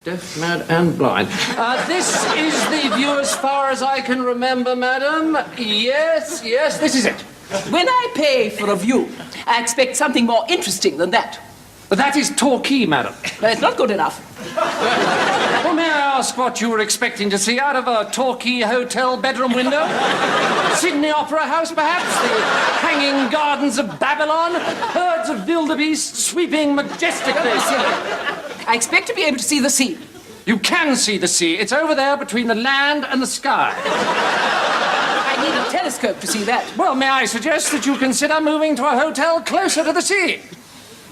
Deaf, mad, and blind. This is the view as far as I can remember, madam. Yes, this is it. When I pay for a view, I expect something more interesting than that. That is Torquay, madam. But it's not good enough. Well, may I ask what you were expecting to see out of a Torquay hotel bedroom window? Sydney Opera House, perhaps? The hanging gardens of Babylon? Herds of wildebeest sweeping majestically? I expect to be able to see the sea. You can see the sea. It's over there between the land and the sky. I need a telescope to see that. Well, may I suggest that you consider moving to a hotel closer to the sea?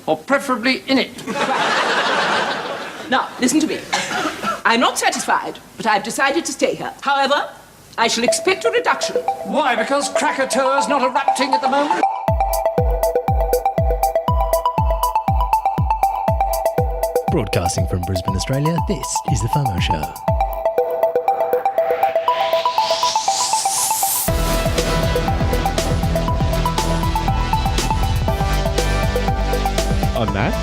Or preferably in it. Now, listen to me. I'm not satisfied, but I've decided to stay here. However, I shall expect a reduction. Why? Because Krakatoa's not erupting at the moment? Broadcasting from Brisbane, Australia, this is The FOMO Show. I'm Matt.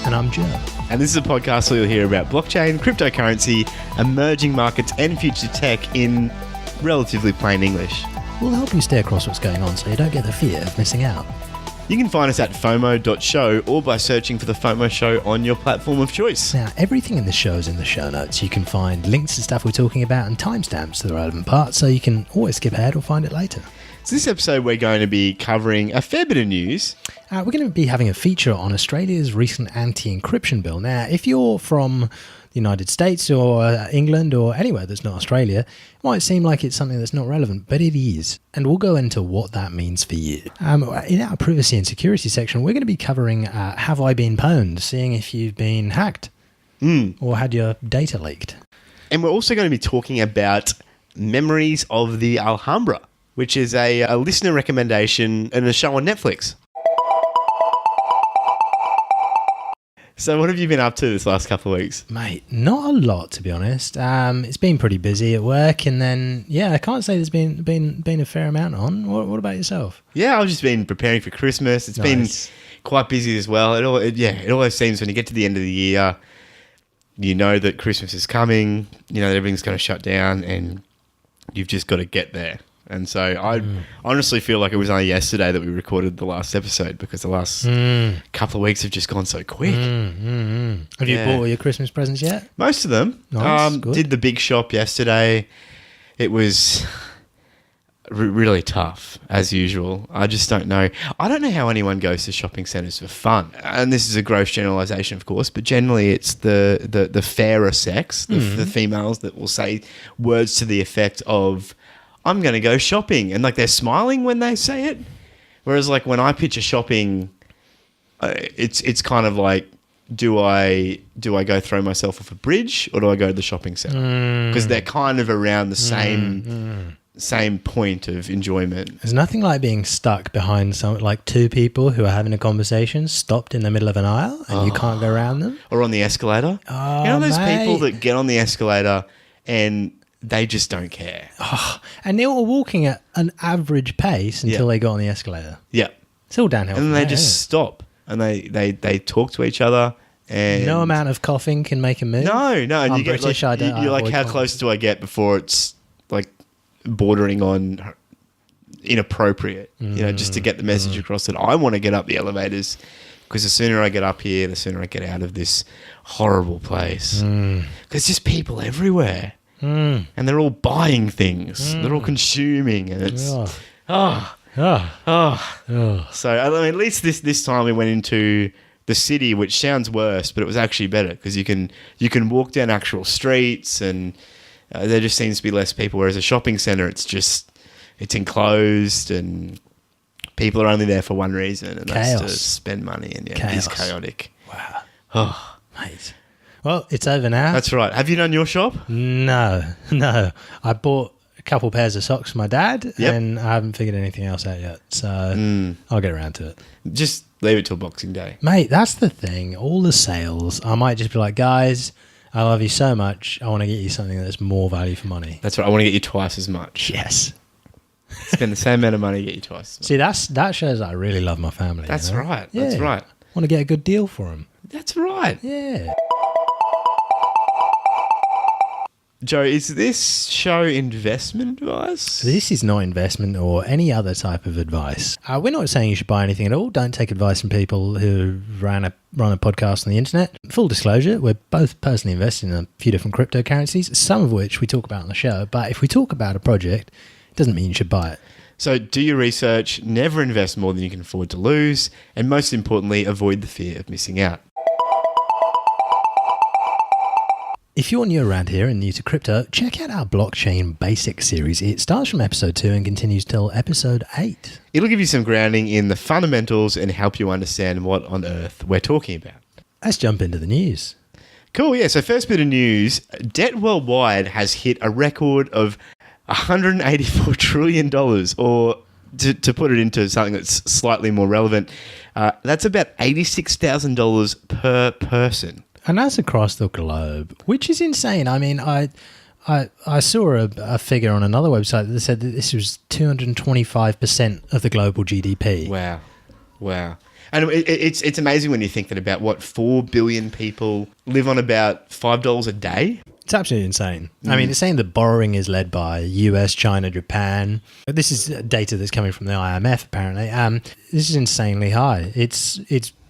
And I'm Joe. And this is a podcast where you'll hear about blockchain, cryptocurrency, emerging markets, and future tech in relatively plain English. We'll help you stay across what's going on so you don't get the fear of missing out. You can find us at FOMO.show or by searching for The FOMO Show on your platform of choice. Now, everything in the show is in the show notes. You can find links to stuff we're talking about and timestamps to the relevant parts, so you can always skip ahead or find it later. So this episode, we're going to be covering a fair bit of news. We're going to be having a feature on Australia's recent anti-encryption bill. Now, if you're from the United States or England or anywhere that's not Australia, it might seem like it's something that's not relevant, but it is. And we'll go into what that means for you. In our privacy and security section, we're going to be covering Have I Been Pwned, seeing if you've been hacked or had your data leaked. And we're also going to be talking about Memories of the Alhambra, which is a listener recommendation and a show on Netflix. So what have you been up to this last couple of weeks? Mate, not a lot, to be honest. It's been pretty busy at work, and then, I can't say there's been a fair amount on. What about yourself? Yeah, I've just been preparing for Christmas. It's been quite busy as well. It always seems when you get to the end of the year, you know that Christmas is coming, you know that everything's going to shut down, and you've just got to get there. And so I honestly feel like it was only yesterday that we recorded the last episode because the last couple of weeks have just gone so quick. Have you bought all your Christmas presents yet? Most of them. Nice, good. Did the big shop yesterday. It was really tough, as usual. I just don't know. I don't know how anyone goes to shopping centres for fun. And this is a gross generalisation, of course, but generally it's the fairer sex, the females that will say words to the effect of, I'm going to go shopping. And like they're smiling when they say it. Whereas like when I picture shopping, it's kind of like, do I go throw myself off a bridge or do I go to the shopping centre? Because they're kind of around the same point of enjoyment. There's nothing like being stuck behind two people who are having a conversation, stopped in the middle of an aisle and you can't go around them. Or on the escalator. Oh, you know those mate. people that get on the escalator and they just don't care. Oh, and they were walking at an average pace until they got on the escalator. Yeah. It's all downhill. And then from they there, just stop and they talk to each other. And no amount of coughing can make a move. No. And I'm you get British, like, you're like, how close do I get before it's like bordering on inappropriate, just to get the message across that I want to get up the elevators because the sooner I get up here, the sooner I get out of this horrible place. There's just people everywhere. And they're all buying things. They're all consuming, and it's So I mean, at least this time we went into the city, which sounds worse, but it was actually better because you can walk down actual streets, and there just seems to be less people. Whereas a shopping centre, it's enclosed, and people are only there for one reason, and that's to spend money. And it is chaotic. Wow. Oh, Mate. Well, it's over now. That's right. Have you done your shop? No. I bought a couple pairs of socks for my dad, and I haven't figured anything else out yet. So I'll get around to it. Just leave it till Boxing Day. Mate, that's the thing. All the sales, I might just be like, guys, I love you so much. I want to get you something that's more value for money. That's right. I want to get you twice as much. Yes. Spend the same amount of money, get you twice as much. See, that shows I really love my family. That's right. Yeah. That's right. I want to get a good deal for them. That's right. Yeah. Joe, is this show investment advice? This is not investment or any other type of advice. We're not saying you should buy anything at all. Don't take advice from people who run a podcast on the internet. Full disclosure, we're both personally invested in a few different cryptocurrencies, some of which we talk about on the show. But if we talk about a project, it doesn't mean you should buy it. So do your research, never invest more than you can afford to lose, and most importantly, avoid the fear of missing out. If you're new around here and new to crypto, check out our Blockchain Basic series. It starts from episode 2 and continues till episode 8. It'll give you some grounding in the fundamentals and help you understand what on earth we're talking about. Let's jump into the news. Cool, yeah. So first bit of news, debt worldwide has hit a record of $184 trillion, or to put it into something that's slightly more relevant, that's about $86,000 per person. And that's across the globe, which is insane. I mean, I saw a figure on another website that said that this was 225% of the global GDP. Wow. And it's amazing when you think that about, 4 billion people live on about $5 a day? It's absolutely insane. I mean, it's saying that borrowing is led by US, China, Japan. This is data that's coming from the IMF, apparently. This is insanely high. It's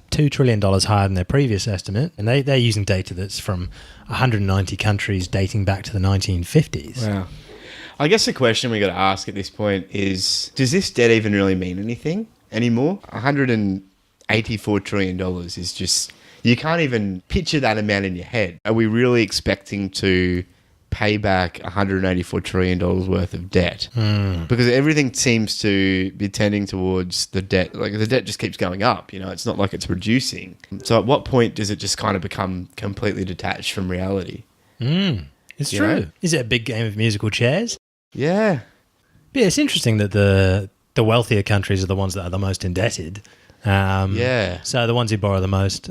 $2 trillion higher than their previous estimate, and they're using data that's from 190 countries dating back to the 1950s. Wow. I guess the question we got to ask at this point is, does this debt even really mean anything anymore? $184 trillion is just, you can't even picture that amount in your head. Are we really expecting to pay back $184 trillion worth of debt? Because everything seems to be tending towards the debt. Like, the debt just keeps going up, it's not like it's reducing. So at what point does it just kind of become completely detached from reality? It's true. Is it a big game of musical chairs? Yeah. But yeah, it's interesting that the wealthier countries are the ones that are the most indebted. Yeah. So the ones who borrow the most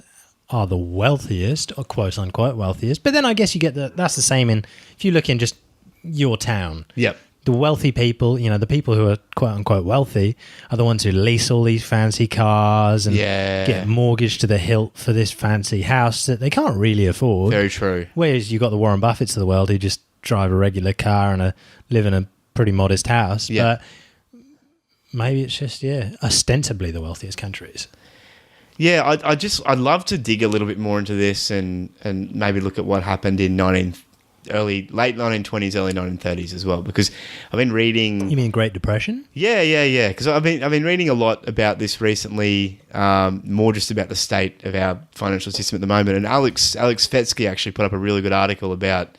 are the wealthiest, or quote unquote wealthiest. But then I guess you get that's the same if you look in just your town. Yep. The wealthy people, the people who are quote unquote wealthy are the ones who lease all these fancy cars and get mortgaged to the hilt for this fancy house that they can't really afford. Very true. Whereas you've got the Warren Buffetts of the world who just drive a regular car and live in a pretty modest house. Yeah. But maybe it's just, ostensibly the wealthiest countries. Yeah, I'd love to dig a little bit more into this and maybe look at what happened in late 1920s, early 1930s as well, because I've been reading. You mean Great Depression? Yeah. Because I've been reading a lot about this recently, more just about the state of our financial system at the moment. And Alex Fetsky actually put up a really good article about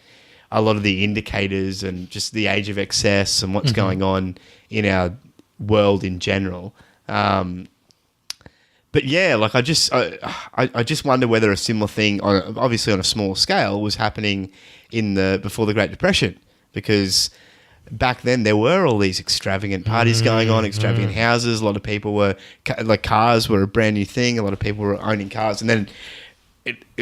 a lot of the indicators and just the age of excess and what's going on in our world in general. But yeah, like I just wonder whether a similar thing, obviously on a small scale, was happening before the Great Depression, because back then there were all these extravagant parties going on, extravagant houses. A lot of people cars were a brand new thing. A lot of people were owning cars, and then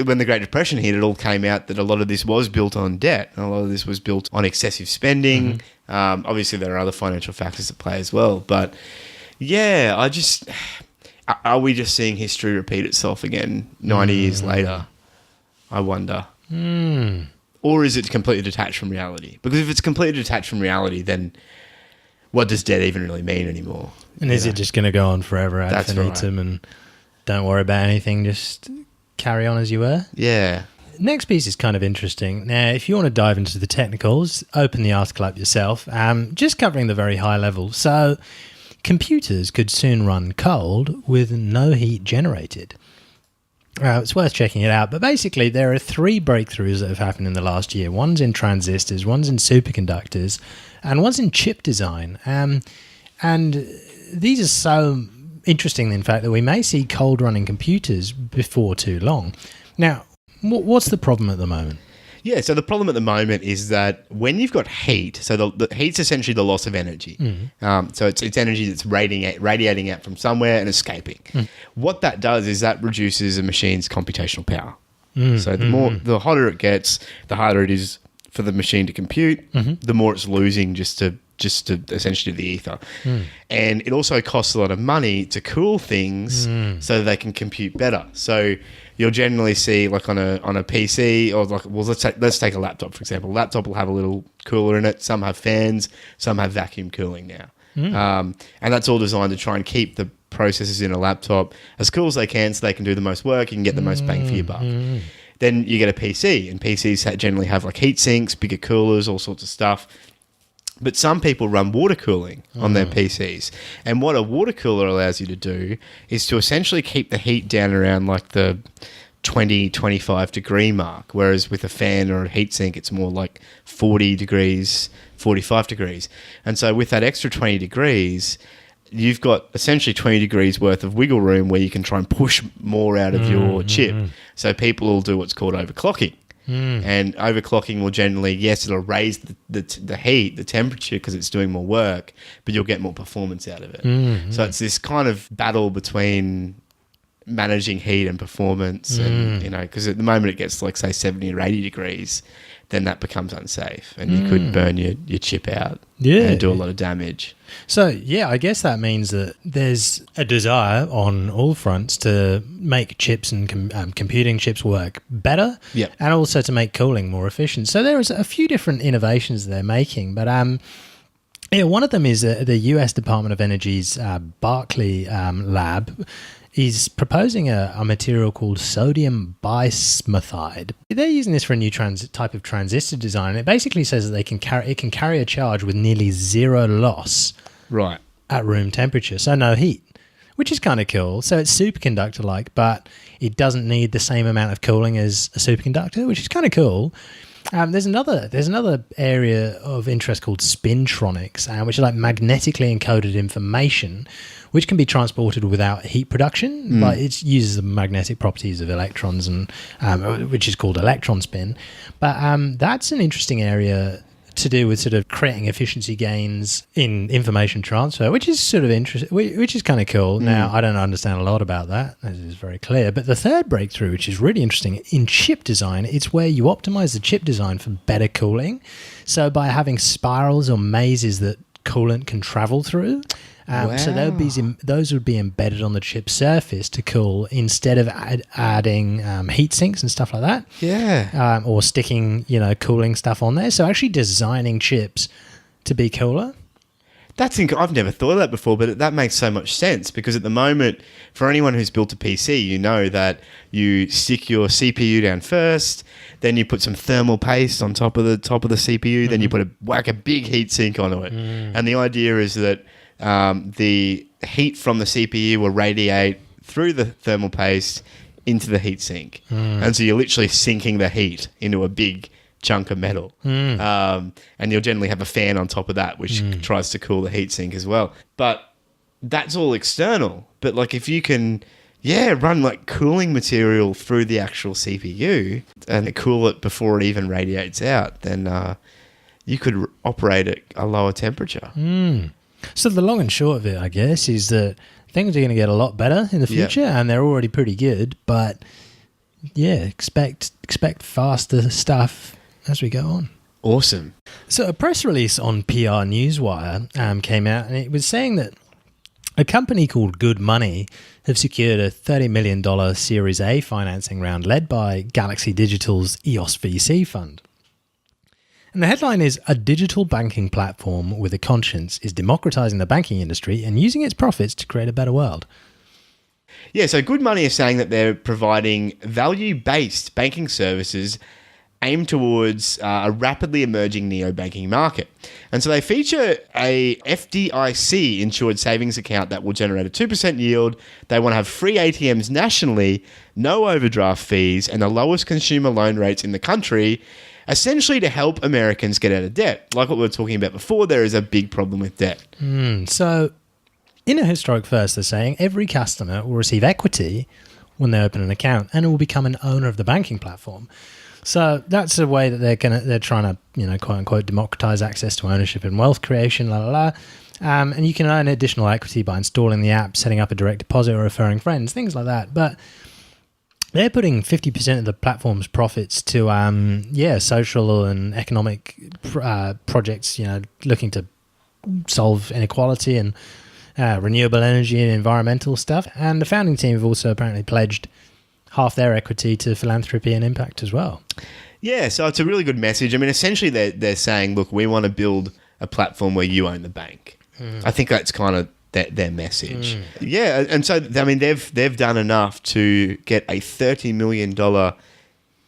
when the Great Depression hit, it all came out that a lot of this was built on debt, and a lot of this was built on excessive spending. Obviously, there are other financial factors at play as well, but yeah, are we just seeing history repeat itself again 90 years later? I wonder. Or is it completely detached from reality? Because if it's completely detached from reality, then what does debt even really mean anymore? And is it just going to go on forever ad infinitum and don't worry about anything, just carry on as you were? Yeah. Next piece is kind of interesting. Now, if you want to dive into the technicals, open the article up yourself. Just covering the very high level. So computers could soon run cold with no heat generated. It's worth checking it out. But basically, there are 3 breakthroughs that have happened in the last year. One's in transistors, one's in superconductors, and one's in chip design. And these are so interesting, in fact, that we may see cold running computers before too long. Now, what's the problem at the moment? Yeah, so the problem at the moment is that when you've got heat, so the heat's essentially the loss of energy. So it's energy that's radiating out from somewhere and escaping. What that does is that reduces a machine's computational power. So the hotter it gets, the harder it is for the machine to compute, the more it's losing just to just to essentially do the ether. And it also costs a lot of money to cool things so that they can compute better. So you'll generally see, like on a PC, or like, well, let's take a laptop for example. A laptop will have a little cooler in it. Some have fans, some have vacuum cooling now, and that's all designed to try and keep the processors in a laptop as cool as they can, so they can do the most work. You can get the most bang for your buck. Then you get a PC, and PCs generally have like heat sinks, bigger coolers, all sorts of stuff. But some people run water cooling on their PCs. And what a water cooler allows you to do is to essentially keep the heat down around like the 20, 25 degree mark. Whereas with a fan or a heatsink, it's more like 40 degrees, 45 degrees. And so with that extra 20 degrees, you've got essentially 20 degrees worth of wiggle room where you can try and push more out of your chip. So people will do what's called overclocking. And overclocking will generally, yes, it'll raise the heat, the temperature, because it's doing more work, but you'll get more performance out of it. So it's this kind of battle between managing heat and performance, and because at the moment it gets like say 70 or 80 degrees, then that becomes unsafe, and you could burn your chip out and do a lot of damage. So, yeah, I guess that means that there's a desire on all fronts to make chips and computing chips work better, and also to make cooling more efficient. So there is a few different innovations they're making, but one of them is the US Department of Energy's Berkeley lab is proposing a material called sodium bismuthide. They're using this for a new type of transistor design. It basically says that it can carry a charge with nearly zero loss at room temperature, so no heat, which is kind of cool. So it's superconductor-like, but it doesn't need the same amount of cooling as a superconductor, which is kind of cool. There's another area of interest called spintronics, which is like magnetically encoded information, which can be transported without heat production, but it uses the magnetic properties of electrons, and which is called electron spin. But that's an interesting area to do with sort of creating efficiency gains in information transfer, which is sort of interesting, which is kind of cool. Now, I don't understand a lot about that, as is very clear. But the third breakthrough, which is really interesting, in chip design, it's where you optimize the chip design for better cooling. So by having spirals or mazes that coolant can travel through, so those would be embedded on the chip surface to cool, instead of adding heat sinks and stuff like that. Yeah. Or sticking, cooling stuff on there. So actually designing chips to be cooler. I've never thought of that before, but that makes so much sense, because at the moment, for anyone who's built a PC, you know that you stick your CPU down first, then you put some thermal paste on top of the CPU, then you whack a big heat sink onto it. And the idea is that the heat from the CPU will radiate through the thermal paste into the heat sink. And so you're literally sinking the heat into a big chunk of metal. And you'll generally have a fan on top of that, which tries to cool the heat sink as well. But that's all external. But like if you can, run like cooling material through the actual CPU and cool it before it even radiates out, then you could operate at a lower temperature. So the long and short of it, I guess, is that things are going to get a lot better in the future, and they're already pretty good. But expect faster stuff as we go on. Awesome. So a press release on PR Newswire came out, and it was saying that a company called Good Money have secured a $30 million Series A financing round led by Galaxy Digital's EOS VC fund. And the headline is, "A digital banking platform with a conscience is democratizing the banking industry and using its profits to create a better world." Yeah, so Good Money is saying that they're providing value-based banking services aimed towards a rapidly emerging neobanking market. And so they feature a FDIC-insured savings account that will generate a 2% yield. They want to have free ATMs nationally, no overdraft fees, and the lowest consumer loan rates in the country, essentially to help Americans get out of debt. Like what we were talking about before, there is a big problem with debt. So in a historic first, they're saying every customer will receive equity when they open an account and will become an owner of the banking platform. So that's a way that they're trying to, quote unquote, democratize access to ownership and wealth creation, and you can earn additional equity by installing the app, setting up a direct deposit or referring friends, things like that. But they're putting 50% of the platform's profits to, social and economic projects, looking to solve inequality and renewable energy and environmental stuff. And the founding team have also apparently pledged half their equity to philanthropy and impact as well. Yeah, so it's a really good message. I mean, essentially they're saying, look, we want to build a platform where you own the bank. I think that's kind of their message. Yeah, and so, I mean, they've done enough to get a $30 million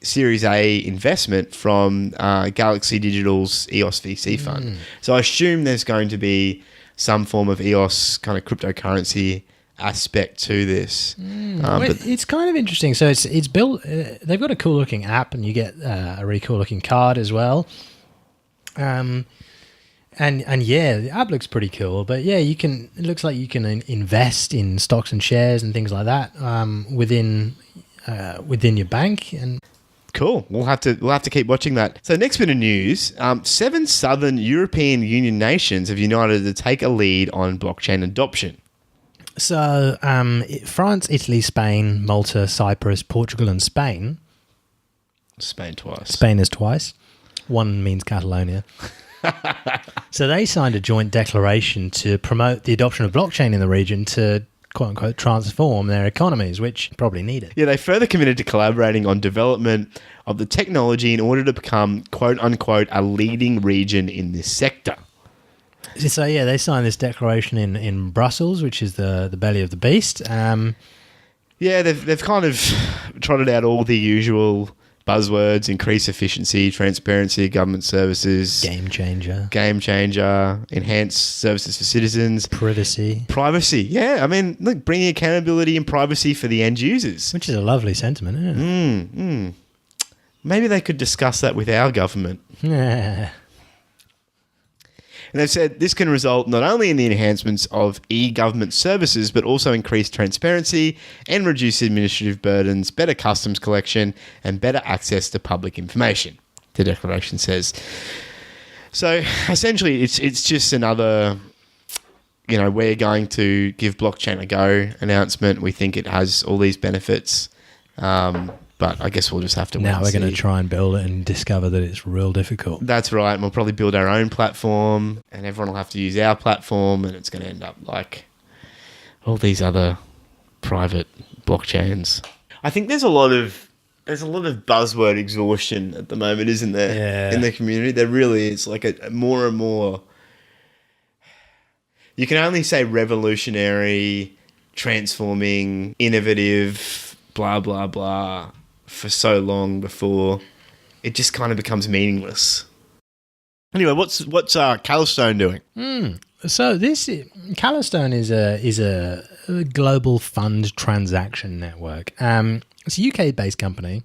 Series A investment from Galaxy Digital's EOS VC fund. So I assume there's going to be some form of EOS kind of cryptocurrency aspect to this. But it's kind of interesting. So it's built. They've got a cool looking app, and you get a really cool looking card as well. And yeah, the app looks pretty cool. But yeah, you can. It looks like you can invest in stocks and shares and things like that within your bank. And cool. We'll have to keep watching that. So next bit of news: 7 Southern European Union nations have united to take a lead on blockchain adoption. so France, Italy, Spain, Malta, Cyprus, Portugal, and Spain. Spain twice. Spain is twice. One means Catalonia. So they signed a joint declaration to promote the adoption of blockchain in the region to, quote unquote, transform their economies, which probably need it. Yeah, they further committed to collaborating on development of the technology in order to become, quote unquote, a leading region in this sector. So yeah, they signed this declaration in Brussels, which is the belly of the beast. Yeah, they've kind of trotted out all the usual buzzwords: increase efficiency, transparency, government services, Game changer, enhanced services for citizens, privacy. Yeah, I mean, look, bringing accountability and privacy for the end users, which is a lovely sentiment, isn't it? Maybe they could discuss that with our government. Yeah. And they've said this can result not only in the enhancements of e-government services, but also increased transparency and reduce administrative burdens, better customs collection, and better access to public information, the declaration says. So essentially, it's just another, we're going to give blockchain a go announcement. We think it has all these benefits. But I guess we'll just have to wait. Now we're going to try and build it and discover that it's real difficult. That's right. And we'll probably build our own platform, and everyone will have to use our platform, and it's going to end up like all these other private blockchains. I think there's a lot of buzzword exhaustion at the moment, isn't there? Yeah. In the community, there really is like a more and more. You can only say revolutionary, transforming, innovative, blah blah blah, for so long before it just kind of becomes meaningless. Anyway, what's Calastone doing? So this Calastone is a global fund transaction network. It's a UK-based company,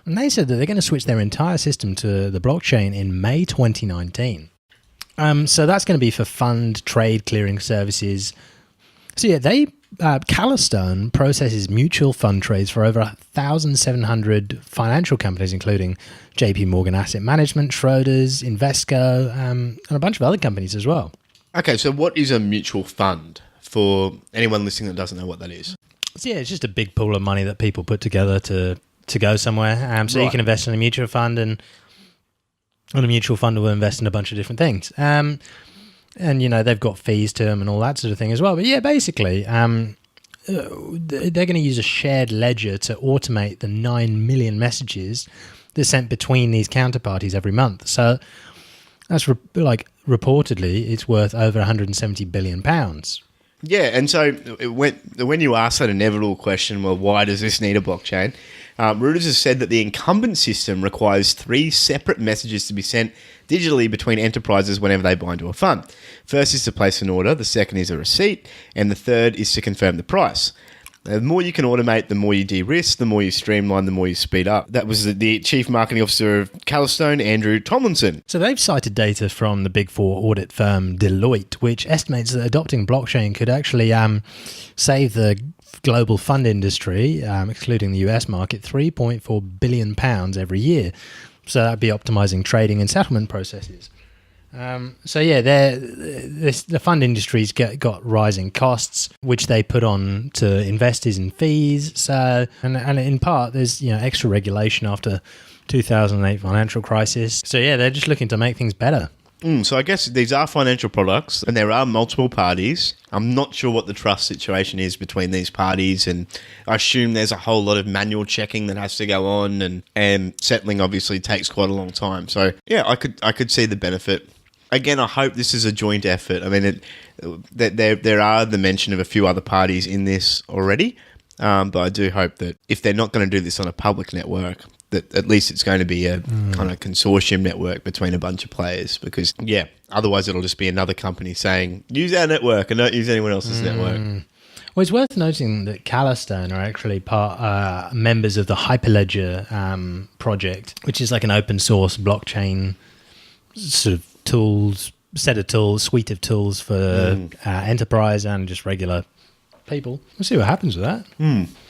and they said that they're going to switch their entire system to the blockchain in May 2019. So that's going to be for fund trade clearing services. So yeah, Calastone processes mutual fund trades for over 1,700 financial companies, including JP Morgan Asset Management, Schroders, Invesco, and a bunch of other companies as well. Okay, so what is a mutual fund for anyone listening that doesn't know what that is? So yeah, it's just a big pool of money that people put together to go somewhere. So you can invest in a mutual fund, and a mutual fund will invest in a bunch of different things. And, they've got fees to them and all that sort of thing as well. But yeah, basically, they're going to use a shared ledger to automate the 9 million messages that's sent between these counterparties every month. So that's reportedly, it's worth over £170 billion. Yeah, and so when you ask that inevitable question, well, why does this need a blockchain? Reuters has said that the incumbent system requires 3 separate messages to be sent digitally between enterprises whenever they buy into a fund. First is to place an order, the second is a receipt, and the third is to confirm the price. The more you can automate, the more you de-risk, the more you streamline, the more you speed up. That was the Chief Marketing Officer of Calastone, Andrew Tomlinson. So they've cited data from the Big Four audit firm Deloitte, which estimates that adopting blockchain could actually save the global fund industry, excluding the US market, £3.4 billion every year. So that'd be optimizing trading and settlement processes. So yeah, the fund industry's got rising costs, which they put on to investors in fees. So and in part, there's extra regulation after 2008 financial crisis. So yeah, they're just looking to make things better. So I guess these are financial products and there are multiple parties. I'm not sure what the trust situation is between these parties, and I assume there's a whole lot of manual checking that has to go on, and settling obviously takes quite a long time. So yeah, I could see the benefit. Again, I hope this is a joint effort. I mean, there are the mention of a few other parties in this already, but I do hope that if they're not going to do this on a public network, that at least it's going to be a kind of consortium network between a bunch of players, because, yeah, otherwise it'll just be another company saying, use our network and don't use anyone else's network. Well, it's worth noting that Calastone are actually members of the Hyperledger project, which is like an open source blockchain sort of suite of tools for enterprise and just regular people. We'll see what happens with that.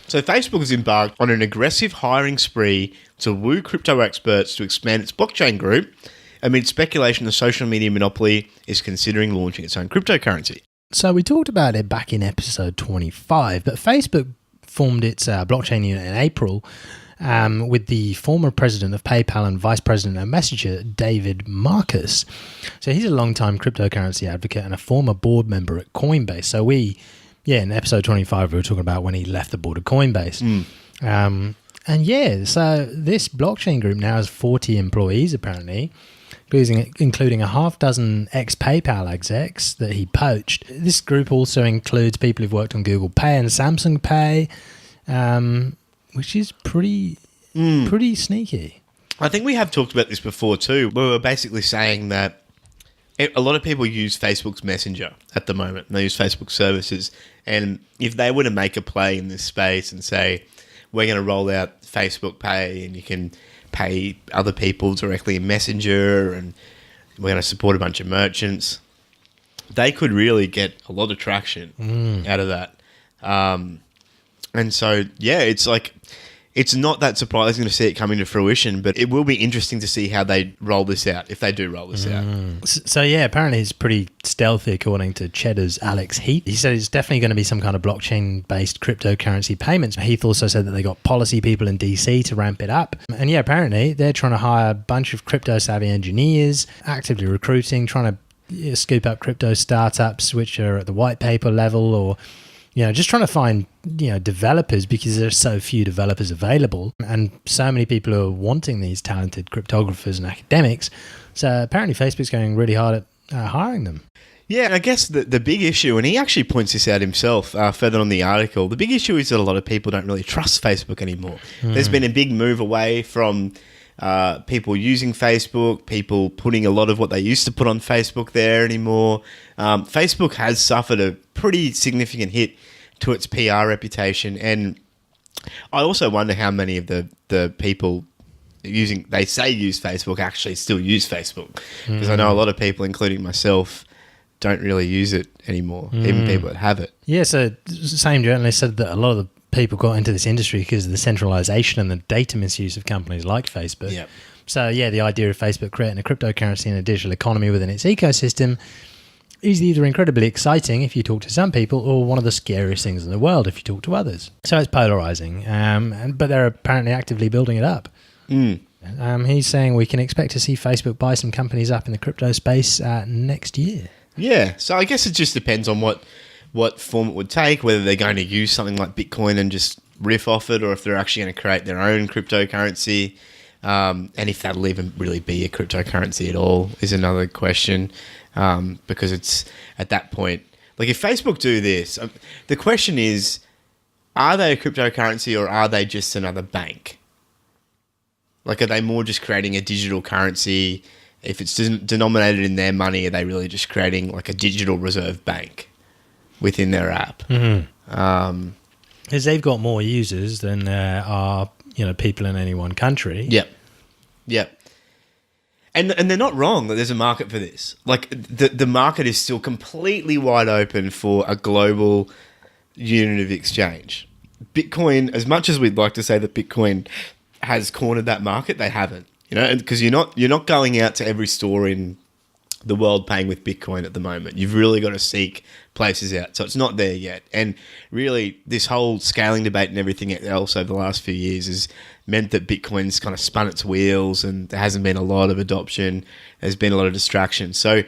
So Facebook has embarked on an aggressive hiring spree to woo crypto experts to expand its blockchain group amid speculation the social media monopoly is considering launching its own cryptocurrency. So we talked about it back in episode 25, but Facebook formed its blockchain unit in April with the former president of PayPal and vice president of Messenger, David Marcus. So he's a longtime cryptocurrency advocate and a former board member at Coinbase. So in episode 25, we were talking about when he left the board of Coinbase. So this blockchain group now has 40 employees, apparently, including a half dozen ex-PayPal execs that he poached. This group also includes people who've worked on Google Pay and Samsung Pay, which is pretty sneaky. I think we have talked about this before too. We were basically saying that a lot of people use Facebook's Messenger at the moment. They use Facebook services. And if they were to make a play in this space and say, we're going to roll out Facebook Pay and you can pay other people directly in Messenger and we're going to support a bunch of merchants, they could really get a lot of traction out of that. And so, yeah, it's like, it's not that surprising to see it coming to fruition, but it will be interesting to see how they roll this out, if they do roll this out. So, yeah, apparently it's pretty stealthy, according to Cheddar's Alex Heath. He said it's definitely going to be some kind of blockchain-based cryptocurrency payments. Heath also said that they got policy people in DC to ramp it up. And, yeah, apparently they're trying to hire a bunch of crypto-savvy engineers, actively recruiting, trying to scoop up crypto startups, which are at the white paper level, or just trying to find, developers, because there's so few developers available and so many people who are wanting these talented cryptographers and academics. So apparently Facebook's going really hard at hiring them. Yeah, and I guess the big issue, and he actually points this out himself further on the article, the big issue is that a lot of people don't really trust Facebook anymore. There's been a big move away from people using Facebook, people putting a lot of what they used to put on Facebook there anymore. Facebook has suffered a pretty significant hit to its PR reputation, and I also wonder how many of the people use Facebook actually still use Facebook, because I know a lot of people, including myself, don't really use it anymore, even people that have it. Yeah, so the same journalist said that a lot of the people got into this industry because of the centralization and the data misuse of companies like Facebook. Yep. So, yeah, the idea of Facebook creating a cryptocurrency and a digital economy within its ecosystem is either incredibly exciting if you talk to some people, or one of the scariest things in the world if you talk to others. So it's polarizing, but they're apparently actively building it up. He's saying we can expect to see Facebook buy some companies up in the crypto space next year. Yeah, so I guess it just depends on what form it would take, whether they're going to use something like Bitcoin and just riff off it, or if they're actually going to create their own cryptocurrency. And if that'll even really be a cryptocurrency at all is another question, because it's at that point, like if Facebook do this, the question is, are they a cryptocurrency or are they just another bank? Like, are they more just creating a digital currency? If it's denominated in their money, are they really just creating like a digital reserve bank within their app? Because they've got more users than there are, people in any one country. Yep. And they're not wrong that there's a market for this. Like, the market is still completely wide open for a global unit of exchange. Bitcoin, as much as we'd like to say that Bitcoin has cornered that market, they haven't. Because you're not going out to every store in the world paying with Bitcoin at the moment. You've really got to seek places out. So it's not there yet. And really, this whole scaling debate and everything else over the last few years has meant that Bitcoin's kind of spun its wheels and there hasn't been a lot of adoption. There's been a lot of distraction. So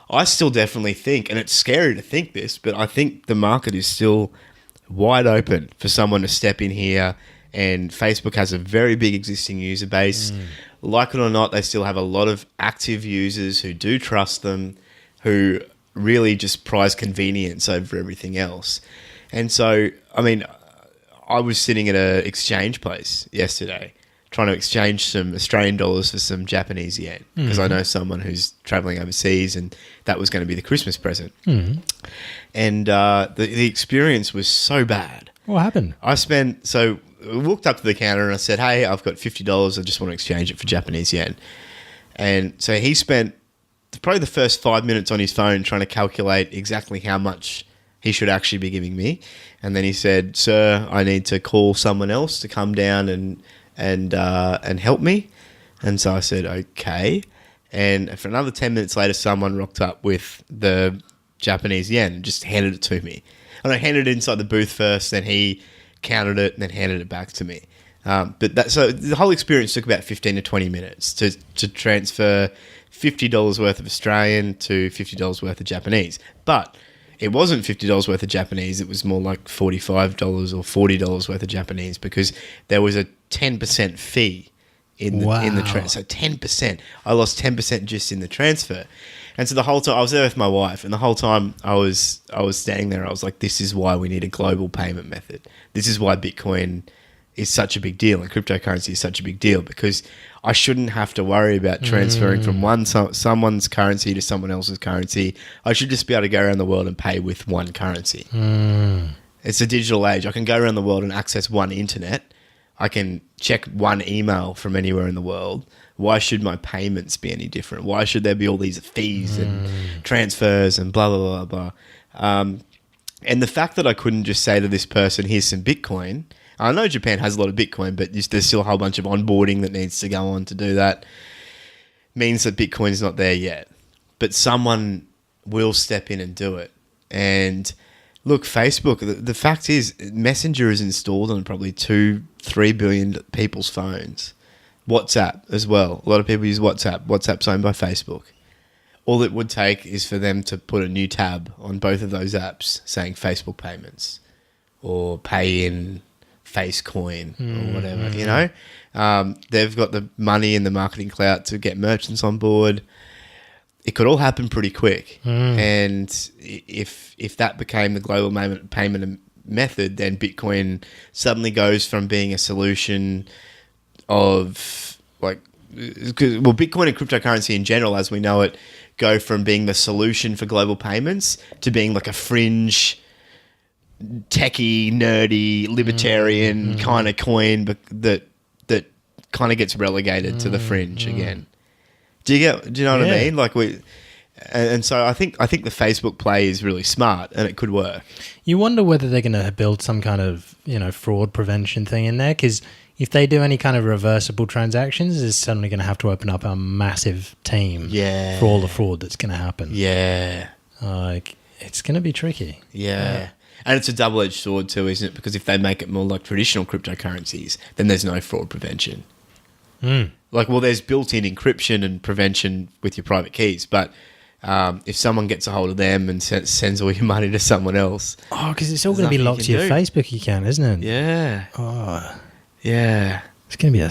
I still definitely think, and it's scary to think this, but I think the market is still wide open for someone to step in here. And Facebook has a very big existing user base. Like it or not, they still have a lot of active users who do trust them, who really just prize convenience over everything else. And so, I mean, I was sitting at an exchange place yesterday trying to exchange some Australian dollars for some Japanese yen because I know someone who's traveling overseas and that was going to be the Christmas present. And the experience was so bad. What happened? I walked up to the counter and I said, hey, I've got $50. I just want to exchange it for Japanese yen. And so he spent probably the first 5 minutes on his phone trying to calculate exactly how much he should actually be giving me. And then he said, sir, I need to call someone else to come down and help me. And so I said, okay. And for another 10 minutes later, someone rocked up with the Japanese yen and just handed it to me. And I handed it inside the booth first, then he counted it and then handed it back to me. So the whole experience took about 15 to 20 minutes to transfer $50 worth of Australian to $50 worth of Japanese. But it wasn't $50 worth of Japanese. It was more like $45 or $40 worth of Japanese because there was a 10% fee in the transfer. So 10%. I lost 10% just in the transfer. And so the whole time I was there with my wife, and the whole time I was standing there, I was like, this is why we need a global payment method. This is why Bitcoin is such a big deal and cryptocurrency is such a big deal, because I shouldn't have to worry about transferring from someone's currency to someone else's currency. I should just be able to go around the world and pay with one currency. It's a digital age. I can go around the world and access one internet. I can check one email from anywhere in the world. Why should my payments be any different? Why should there be all these fees and transfers and blah, blah, blah, blah? And the fact that I couldn't just say to this person, here's some Bitcoin. I know Japan has a lot of Bitcoin, but there's still a whole bunch of onboarding that needs to go on to do that. Means that Bitcoin is not there yet. But someone will step in and do it. And look, Facebook, the fact is, Messenger is installed on probably 2-3 billion people's phones. WhatsApp as well. A lot of people use WhatsApp. WhatsApp's owned by Facebook. All it would take is for them to put a new tab on both of those apps saying Facebook payments or pay in Facecoin or whatever, you know. They've got the money and the marketing clout to get merchants on board. It could all happen pretty quick. And if that became the global payment method, then Bitcoin suddenly goes from being a solution of Bitcoin and cryptocurrency in general, as we know it, go from being the solution for global payments to being like a fringe, techie, nerdy, libertarian kind of coin, but that kind of gets relegated to the fringe again. Do you know what I mean? Like and so I think the Facebook play is really smart and it could work. You wonder whether they're going to build some kind of, fraud prevention thing in there, because if they do any kind of reversible transactions, it's suddenly going to have to open up a massive team for all the fraud that's going to happen. Yeah. It's going to be tricky. Yeah. And it's a double-edged sword too, isn't it? Because if they make it more like traditional cryptocurrencies, then there's no fraud prevention. There's built-in encryption and prevention with your private keys, but if someone gets a hold of them and sends all your money to someone else... Oh, because it's all going to be locked to your Facebook account, isn't it? Yeah. Oh. Yeah. It's going to be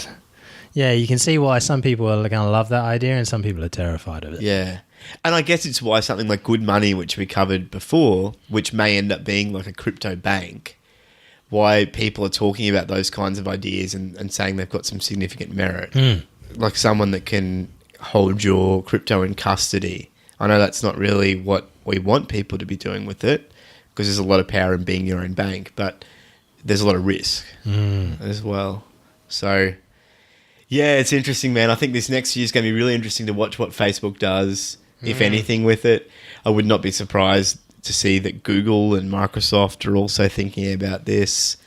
Yeah, you can see why some people are going to love that idea and some people are terrified of it. Yeah. And I guess it's why something like Good Money, which we covered before, which may end up being like a crypto bank, why people are talking about those kinds of ideas and saying they've got some significant merit. Like someone that can hold your crypto in custody. I know that's not really what we want people to be doing with it, because there's a lot of power in being your own bank, but there's a lot of risk as well. So, yeah, it's interesting, man. I think this next year is going to be really interesting to watch what Facebook does, if anything, with it. I would not be surprised to see that Google and Microsoft are also thinking about this.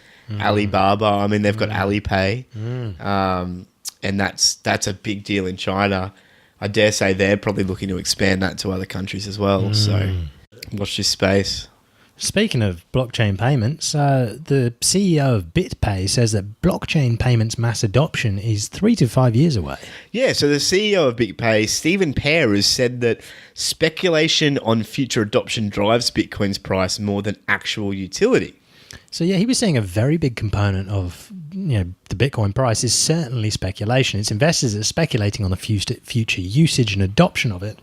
Alibaba, I mean, they've got Alipay, and that's a big deal in China. I dare say they're probably looking to expand that to other countries as well. So watch this space. Speaking of blockchain payments, the CEO of BitPay says that blockchain payments mass adoption is 3 to 5 years away. Yeah, so the CEO of BitPay, Stephen Pear, has said that speculation on future adoption drives Bitcoin's price more than actual utility. So yeah, he was saying a very big component of the Bitcoin price is certainly speculation. It's investors that are speculating on the future usage and adoption of it.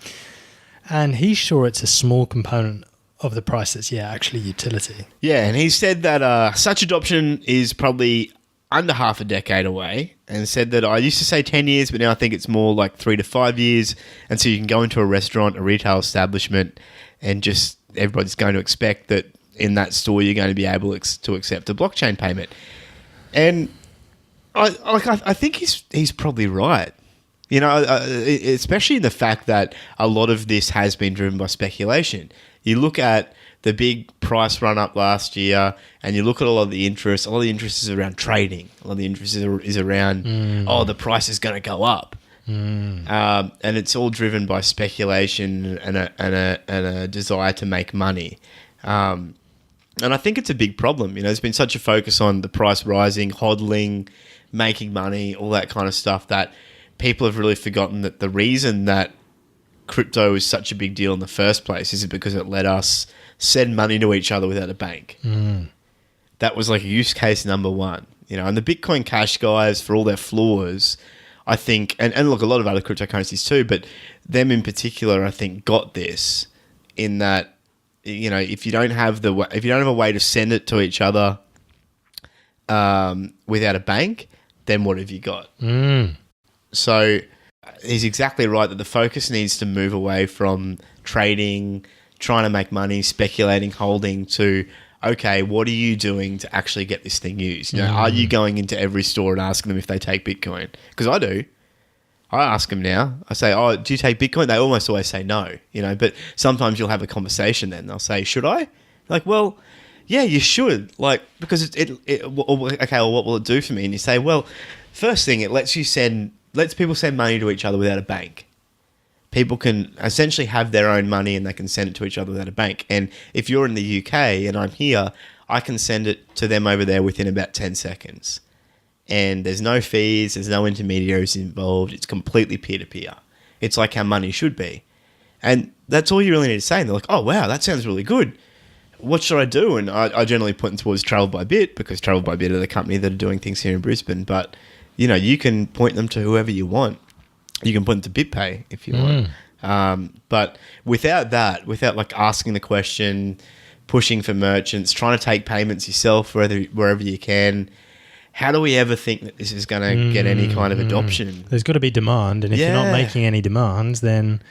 And he's sure it's a small component of the price that's actually utility. Yeah, and he said that such adoption is probably under half a decade away, and said that I used to say 10 years, but now I think it's more like 3 to 5 years. And so you can go into a restaurant, a retail establishment, and just everybody's going to expect that in that store you're going to be able to accept a blockchain payment. And I think he's probably right. Especially in the fact that a lot of this has been driven by speculation. You look at the big price run up last year, and you look at a lot of the interest. A lot of the interest is around trading. A lot of the interest is around, the price is going to go up, and it's all driven by speculation and a desire to make money. And I think it's a big problem. There's been such a focus on the price rising, hodling, making money, all that kind of stuff, that people have really forgotten that the reason that crypto is such a big deal in the first place is because it let us send money to each other without a bank. That was like use case number one. And the Bitcoin Cash guys, for all their flaws, I think, and look, a lot of other cryptocurrencies too, but them in particular, I think, got this in that, if you don't have a way to send it to each other without a bank, then what have you got? So he's exactly right that the focus needs to move away from trading, trying to make money, speculating, holding, to, okay, what are you doing to actually get this thing used? Are you going into every store and asking them if they take Bitcoin? Because I do. I ask them now. I say, do you take Bitcoin? They almost always say no, but sometimes you'll have a conversation then. They'll say, should I? Like, well, yeah, you should. Like, because okay, well, what will it do for me? And you say, well, first thing, it lets people send money to each other without a bank. People can essentially have their own money and they can send it to each other without a bank. And if you're in the UK and I'm here, I can send it to them over there within about 10 seconds. And there's no fees, there's no intermediaries involved. It's completely peer-to-peer. It's like how money should be. And that's all you really need to say. And they're like, oh, wow, that sounds really good. What should I do? And I generally point them towards Travel by Bit, because Travel by Bit are the company that are doing things here in Brisbane. But, you can point them to whoever you want. You can point them to BitPay if you want. But without that, without like asking the question, pushing for merchants, trying to take payments yourself wherever you can, how do we ever think that this is going to get any kind of adoption? There's got to be demand, and if you're not making any demands, then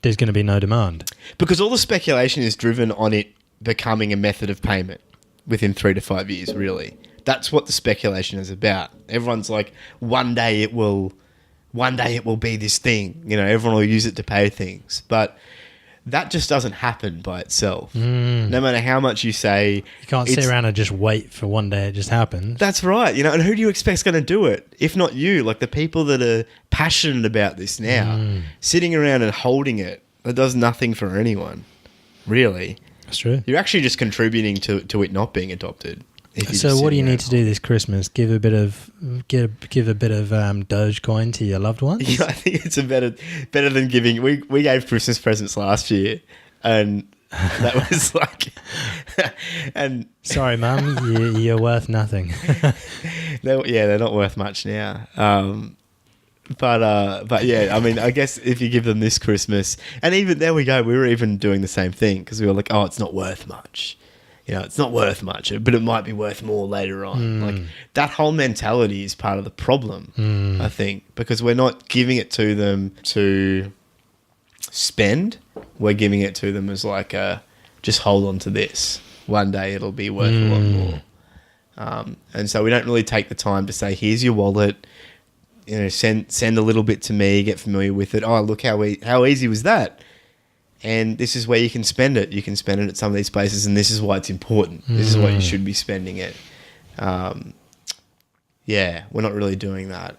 there's going to be no demand. Because all the speculation is driven on it becoming a method of payment within 3 to 5 years, really. That's what the speculation is about. Everyone's like, one day it will be this thing. Everyone will use it to pay things. But that just doesn't happen by itself. No matter how much you say. You can't sit around and just wait for one day it just happens. That's right. And who do you expect's going to do it? If not you, like the people that are passionate about this now, sitting around and holding it, that does nothing for anyone, really. That's true. You're actually just contributing to it not being adopted. So what do you need to do this Christmas? Give a bit of Dogecoin to your loved ones? Yeah, I think it's better than giving. We gave Christmas presents last year, and that was like, and sorry, Mum, you're worth nothing. They're not worth much now. But yeah, I mean, I guess if you give them this Christmas, and even there we go, we were even doing the same thing because we were like, oh, it's not worth much. It's not worth much, but it might be worth more later on. Like that whole mentality is part of the problem, I think, because we're not giving it to them to spend. We're giving it to them as like just hold on to this. One day it'll be worth a lot more. And so we don't really take the time to say, here's your wallet, send a little bit to me, get familiar with it. Oh, look how easy was that? And this is where you can spend it. You can spend it at some of these places, and this is why it's important. This is why you should be spending it. We're not really doing that.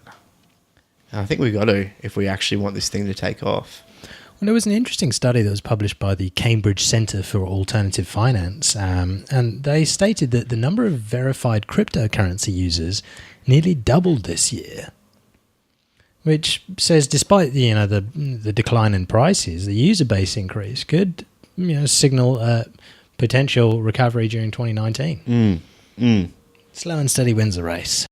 I think we got to if we actually want this thing to take off. Well, there was an interesting study that was published by the Cambridge Centre for Alternative Finance, and they stated that the number of verified cryptocurrency users nearly doubled this year, which says despite the decline in prices, the user base increase could signal a potential recovery during 2019. Slow and steady wins the race.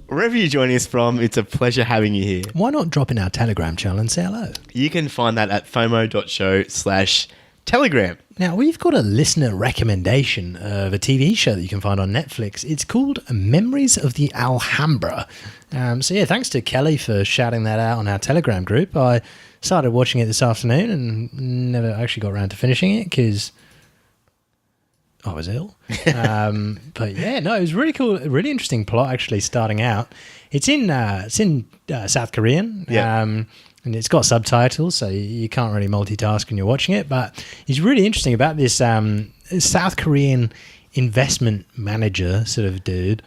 Wherever you're joining us from, it's a pleasure having you here. Why not drop in our Telegram channel and say hello? You can find that at fomo.show/Telegram. Now, we've got a listener recommendation of a TV show that you can find on Netflix. It's called Memories of the Alhambra. Thanks to Kelly for shouting that out on our Telegram group. I started watching it this afternoon and never actually got around to finishing it because I was ill. But yeah, no, it was really cool. A really interesting plot actually starting out. It's in South Korean. Yeah. And it's got subtitles, so you can't really multitask when you're watching it. But it's really interesting about this South Korean investment manager sort of dude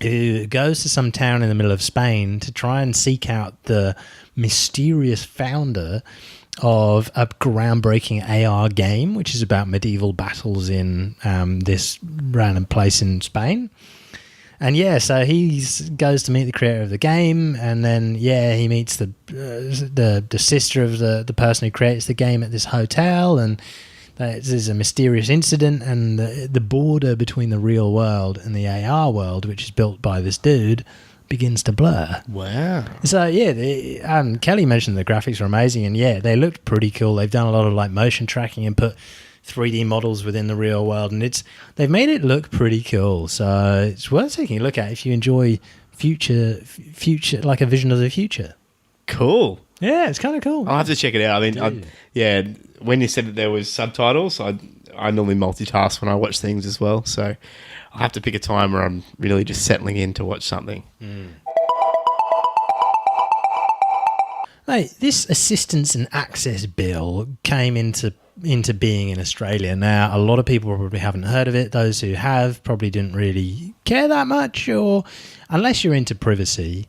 who goes to some town in the middle of Spain to try and seek out the mysterious founder of a groundbreaking AR game, which is about medieval battles in this random place in Spain. And so he goes to meet the creator of the game, and then he meets the sister of the person who creates the game at this hotel, and there's a mysterious incident, and the border between the real world and the AR world, which is built by this dude, begins to blur. Wow. So Kelly mentioned the graphics are amazing, and they looked pretty cool. They've done a lot of like motion tracking and put 3D models within the real world, and they've made it look pretty cool. So it's worth taking a look at if you enjoy future like a vision of the future. Cool. Yeah, it's kind of cool. I'll have to check it out. I mean, when you said that there was subtitles, I normally multitask when I watch things as well. So I'll have to pick a time where I'm really just settling in to watch something. Mate, this assistance and access bill came into being in Australia. Now, a lot of people probably haven't heard of it. Those who have probably didn't really care that much, or unless you're into privacy,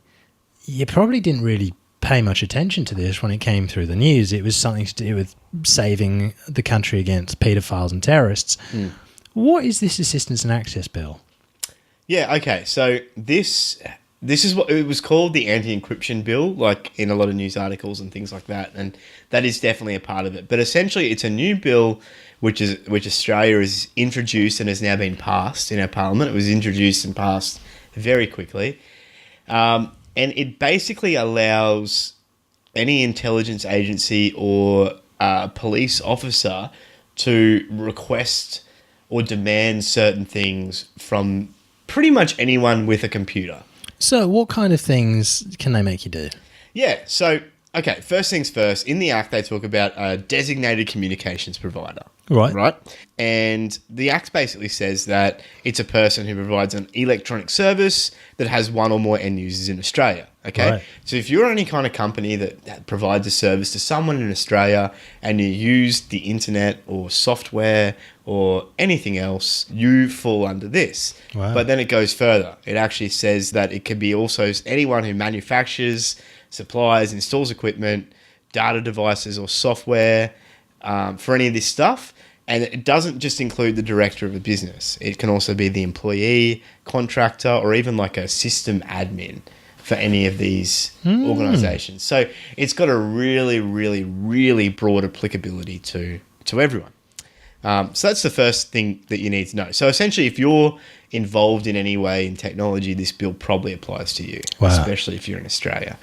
you probably didn't really pay much attention to this when it came through the news. It was something to do with saving the country against paedophiles and terrorists. What is this assistance and access bill? Yeah, okay. So this is what it was called, the anti-encryption bill, like in a lot of news articles and things like that, and that is definitely a part of it. But essentially, it's a new bill which Australia has introduced and has now been passed in our parliament. It was introduced and passed very quickly, and it basically allows any intelligence agency or police officer to request or demand certain things from pretty much anyone with a computer. So what kind of things can they make you do? Yeah, so, okay, first things first. In the Act, they talk about a designated communications provider. Right? And the Act basically says that it's a person who provides an electronic service that has one or more end users in Australia. Okay? Right. So if you're any kind of company that provides a service to someone in Australia and you use the internet or software or anything else, you fall under this. Wow. But then it goes further. It actually says that it can be also anyone who manufactures, supplies, installs equipment, data devices or software for any of this stuff. And it doesn't just include the director of a business. It can also be the employee, contractor, or even like a system admin for any of these organizations. So it's got a really, really, really broad applicability to everyone. So that's the first thing that you need to know. So essentially, if you're involved in any way in technology, this bill probably applies to you, especially if you're in Australia.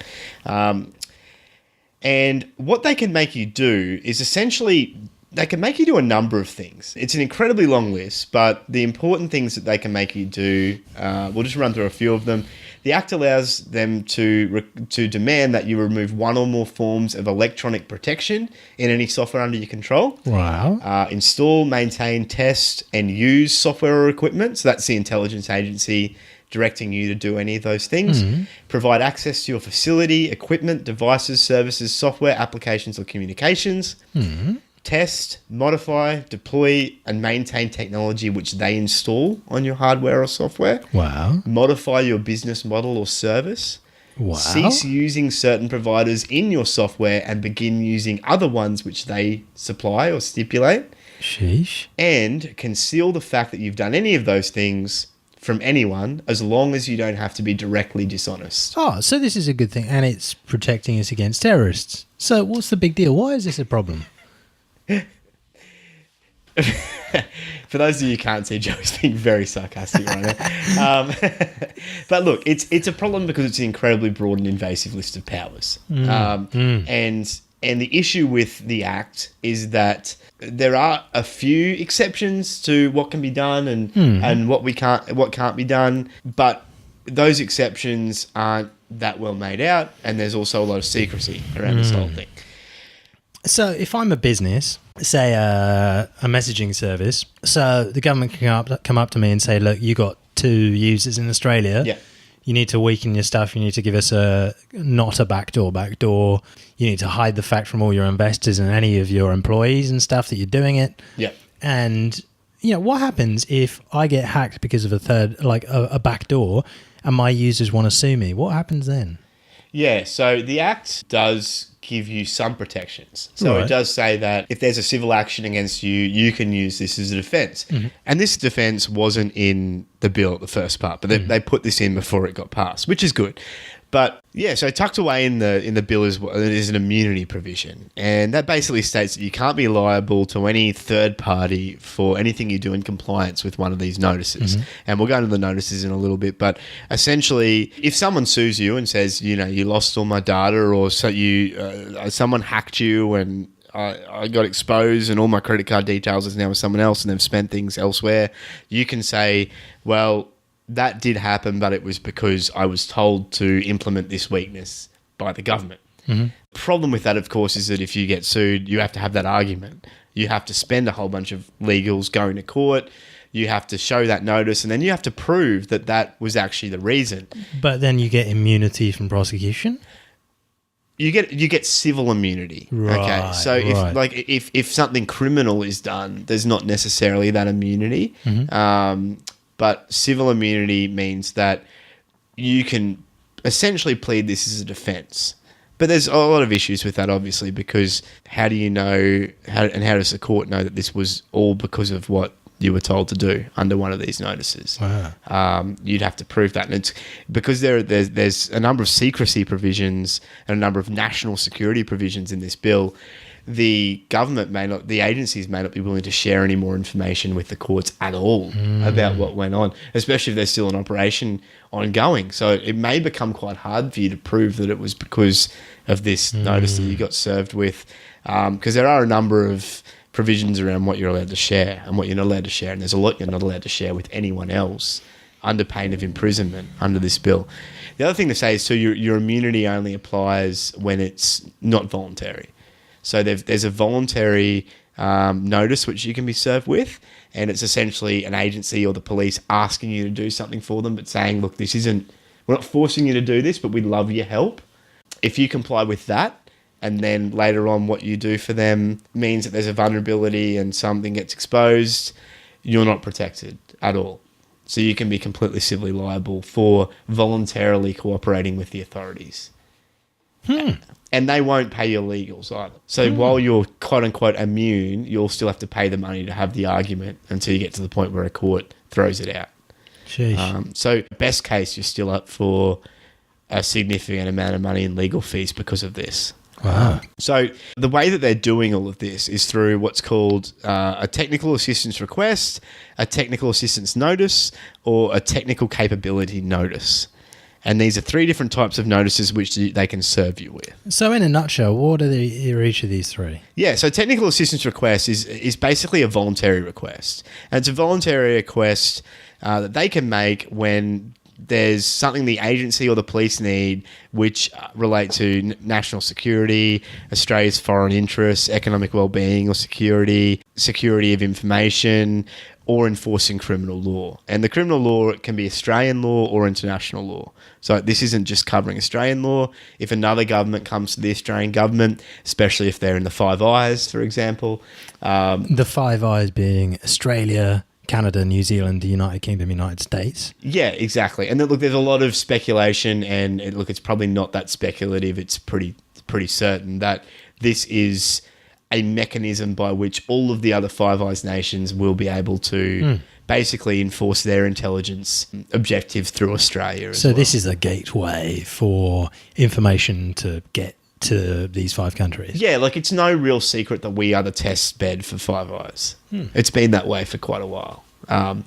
And what they can make you do is essentially, they can make you do a number of things. It's an incredibly long list, but the important things that they can make you do, we'll just run through a few of them. The Act allows them to demand that you remove one or more forms of electronic protection in any software under your control. Wow. Install, maintain, test, and use software or equipment. So that's the intelligence agency directing you to do any of those things. Provide access to your facility, equipment, devices, services, software, applications, or communications. test, modify, deploy, and maintain technology which they install on your hardware or software. Wow. Modify your business model or service. Wow. Cease using certain providers in your software and begin using other ones which they supply or stipulate. Sheesh. And conceal the fact that you've done any of those things from anyone as long as you don't have to be directly dishonest. Oh, so this is a good thing, and it's protecting us against terrorists. So what's the big deal? Why is this a problem? For those of you who can't see, Joe's being very sarcastic right now. But look, it's a problem because it's an incredibly broad and invasive list of powers. And the issue with the Act is that there are a few exceptions to what can be done and what can't be done, but those exceptions aren't that well made out, and there's also a lot of secrecy around this whole thing. So if I'm a business, say a messaging service, so the government can come up to me and say, look, you got 2 users in Australia. Yeah. You need to weaken your stuff. You need to give us not a backdoor. You need to hide the fact from all your investors and any of your employees and stuff that you're doing it. Yeah. And, what happens if I get hacked because of a backdoor and my users want to sue me? What happens then? Yeah, so the Act does give you some protections. So Right. it does say that if there's a civil action against you, you can use this as a defence. And this defence wasn't in the bill at the first part, but they put this in before it got passed, which is good. But yeah, so tucked away in the bill is an immunity provision, and that basically states that you can't be liable to any third party for anything you do in compliance with one of these notices. And we'll go into the notices in a little bit, but essentially, if someone sues you and says, you lost all my data, or so someone hacked you and I got exposed and all my credit card details is now with someone else and they've spent things elsewhere, you can say, well, that did happen, but it was because I was told to implement this weakness by the government. Problem with that, of course, is that if you get sued, you have to have that argument. You have to spend a whole bunch of legals going to court. You have to show that notice, and then you have to prove that that was actually the reason. But then you get immunity from prosecution? You get civil immunity. Okay, Right, so right. if something criminal is done, there's not necessarily that immunity. But civil immunity means that you can essentially plead this as a defence. But there's a lot of issues with that, obviously, because how do you know, how does the court know that this was all because of what you were told to do under one of these notices? Wow. You'd have to prove that. And it's because there's a number of secrecy provisions and a number of national security provisions in this bill. The agencies may not be willing to share any more information with the courts at all about what went on, especially if there's still an operation ongoing. So it may become quite hard for you to prove that it was because of this notice that you got served with, because there are a number of provisions around what you're allowed to share and what you're not allowed to share, and there's a lot you're not allowed to share with anyone else under pain of imprisonment under this bill. The other thing to say is, too, your immunity only applies when it's not voluntary. So there's a voluntary notice which you can be served with, and it's essentially an agency or the police asking you to do something for them, but saying, look, we're not forcing you to do this, but we'd love your help. If you comply with that, and then later on what you do for them means that there's a vulnerability and something gets exposed, you're not protected at all. So you can be completely civilly liable for voluntarily cooperating with the authorities. And they won't pay your legals either. So while you're quote-unquote immune, you'll still have to pay the money to have the argument until you get to the point where a court throws it out. Sheesh. So best case, you're still up for a significant amount of money in legal fees because of this. Wow. So the way that they're doing all of this is through what's called a technical assistance request, a technical assistance notice, or a technical capability notice. And these are 3 different types of notices which they can serve you with. So in a nutshell, what are each of these 3? Yeah, so technical assistance request is basically a voluntary request. And it's a voluntary request that they can make when there's something the agency or the police need which relate to national security, Australia's foreign interests, economic well-being or security of information, or enforcing criminal law. And the criminal law, it can be Australian law or international law. So this isn't just covering Australian law. If another government comes to the Australian government, especially if they're in the Five Eyes, for example. The Five Eyes being Australia, Canada, New Zealand, the United Kingdom, United States. Yeah, exactly. And then, look, there's a lot of speculation, and it's probably not that speculative. It's pretty certain that this is a mechanism by which all of the other Five Eyes nations will be able to basically enforce their intelligence objectives through Australia as So well. this is a gateway for information to get to these 5 countries. Yeah, like it's no real secret that we are the test bed for Five Eyes. It's been that way for quite a while.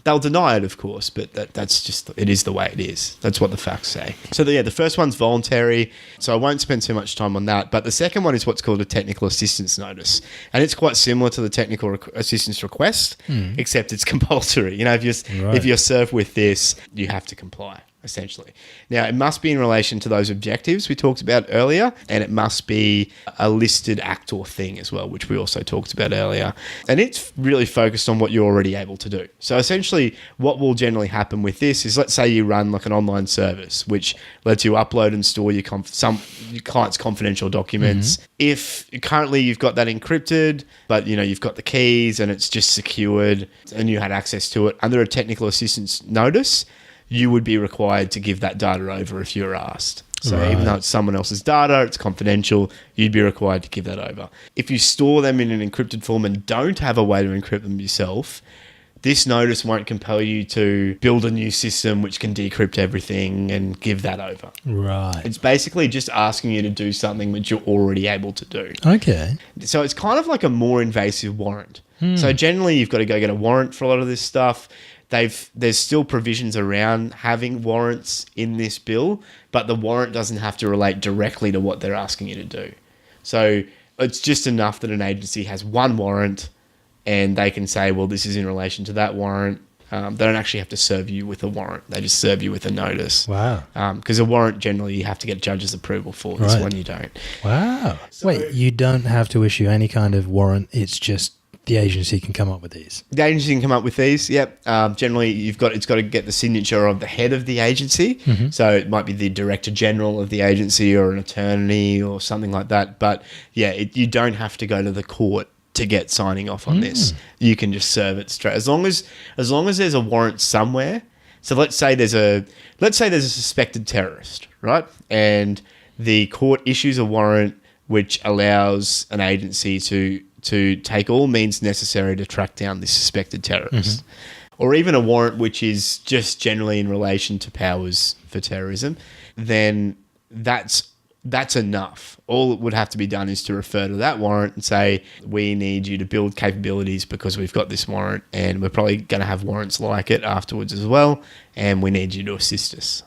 They'll deny it, of course, but that's just, it is the way it is. That's what the facts say. So the first one's voluntary, so I won't spend too much time on that. But the second one is what's called a technical assistance notice. And it's quite similar to the technical assistance request, except it's compulsory. You know, if you're served with this, you have to comply, essentially. Now, it must be in relation to those objectives we talked about earlier, and it must be a listed act or thing as well, which we also talked about earlier. And it's really focused on what you're already able to do. So essentially, what will generally happen with this is, let's say you run like an online service, which lets you upload and store your client's confidential documents. If currently you've got that encrypted, but you've got the keys and it's just secured and you had access to it, under a technical assistance notice, you would be required to give that data over if you're asked. So even though it's someone else's data, it's confidential, you'd be required to give that over. If you store them in an encrypted form and don't have a way to encrypt them yourself, this notice won't compel you to build a new system which can decrypt everything and give that over. Right. It's basically just asking you to do something which you're already able to do. Okay. So it's kind of like a more invasive warrant. So generally, you've got to go get a warrant for a lot of this stuff. There's still provisions around having warrants in this bill, but the warrant doesn't have to relate directly to what they're asking you to do. So it's just enough that an agency has one warrant and they can say, well, this is in relation to that warrant. They don't actually have to serve you with a warrant. They just serve you with a notice. Wow. Because a warrant, generally, you have to get judge's approval for. This one you don't. Wow. Wait, you don't have to issue any kind of warrant. It's just the agency can come up with these. The agency can come up with these. Yep. Generally, it's got to get the signature of the head of the agency. So it might be the director general of the agency or an attorney or something like that. But yeah, you don't have to go to the court to get signing off on this. You can just serve it straight as long as there's a warrant somewhere. So let's say there's a suspected terrorist, right? And the court issues a warrant which allows an agency to take all means necessary to track down this suspected terrorist. Or even a warrant which is just generally in relation to powers for terrorism, then that's enough. All that would have to be done is to refer to that warrant and say, we need you to build capabilities because we've got this warrant and we're probably going to have warrants like it afterwards as well, and we need you to assist us.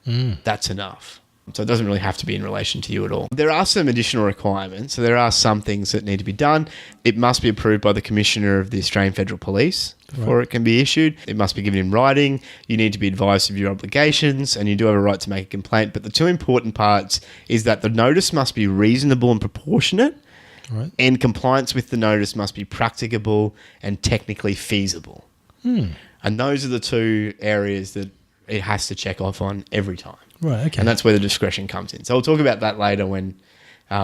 That's enough. So it doesn't really have to be in relation to you at all. There are some additional requirements. So there are some things that need to be done. It must be approved by the Commissioner of the Australian Federal Police before it can be issued. It must be given in writing. You need to be advised of your obligations, and you do have a right to make a complaint. But the two important parts is that the notice must be reasonable and proportionate, and compliance with the notice must be practicable and technically feasible. And those are the two areas that it has to check off on every time. Right, okay. And that's where the discretion comes in. So we'll talk about that later when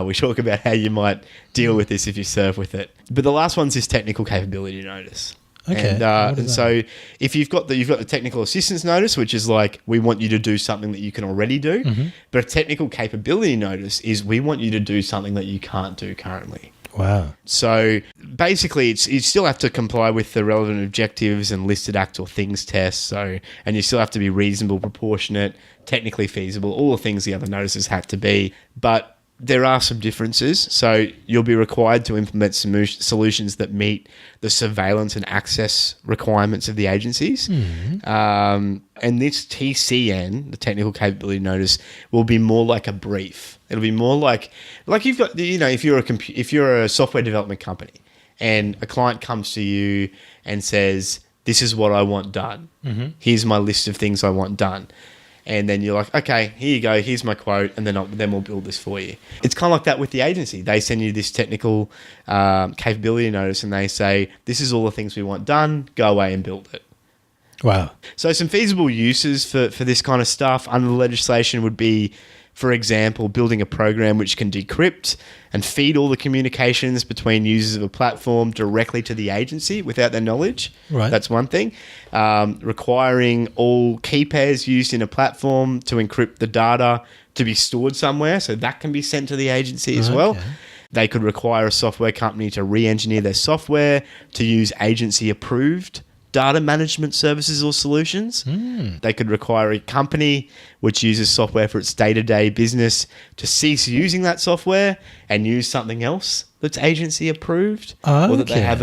we talk about how you might deal with this if you serve with it. But the last one's this technical capability notice. Okay. And so if you've got the technical assistance notice, which is like, we want you to do something that you can already do. But a technical capability notice is, we want you to do something that you can't do currently. Wow. So basically, you still have to comply with the relevant objectives and listed act or things tests. So, and you still have to be reasonable, proportionate, technically feasible, all the things the other notices have to be. But there are some differences. So you'll be required to implement solutions that meet the surveillance and access requirements of the agencies. And this TCN, the technical capability notice, will be more like a brief. It'll be more like you've got, if you're a software development company and a client comes to you and says, this is what I want done. Here's my list of things I want done. And then you're like, okay, here you go, here's my quote, and then we'll build this for you. It's kind of like that with the agency. They send you this technical capability notice, and they say, this is all the things we want done, go away and build it. Wow. So some feasible uses for this kind of stuff under the legislation would be, for example, building a program which can decrypt and feed all the communications between users of a platform directly to the agency without their knowledge. Right. That's one thing. Requiring all key pairs used in a platform to encrypt the data to be stored somewhere, so that can be sent to the agency as well. They could require a software company to re-engineer their software to use agency-approved data management services or solutions. They could require a company which uses software for its day-to-day business to cease using that software and use something else that's agency approved, or that they have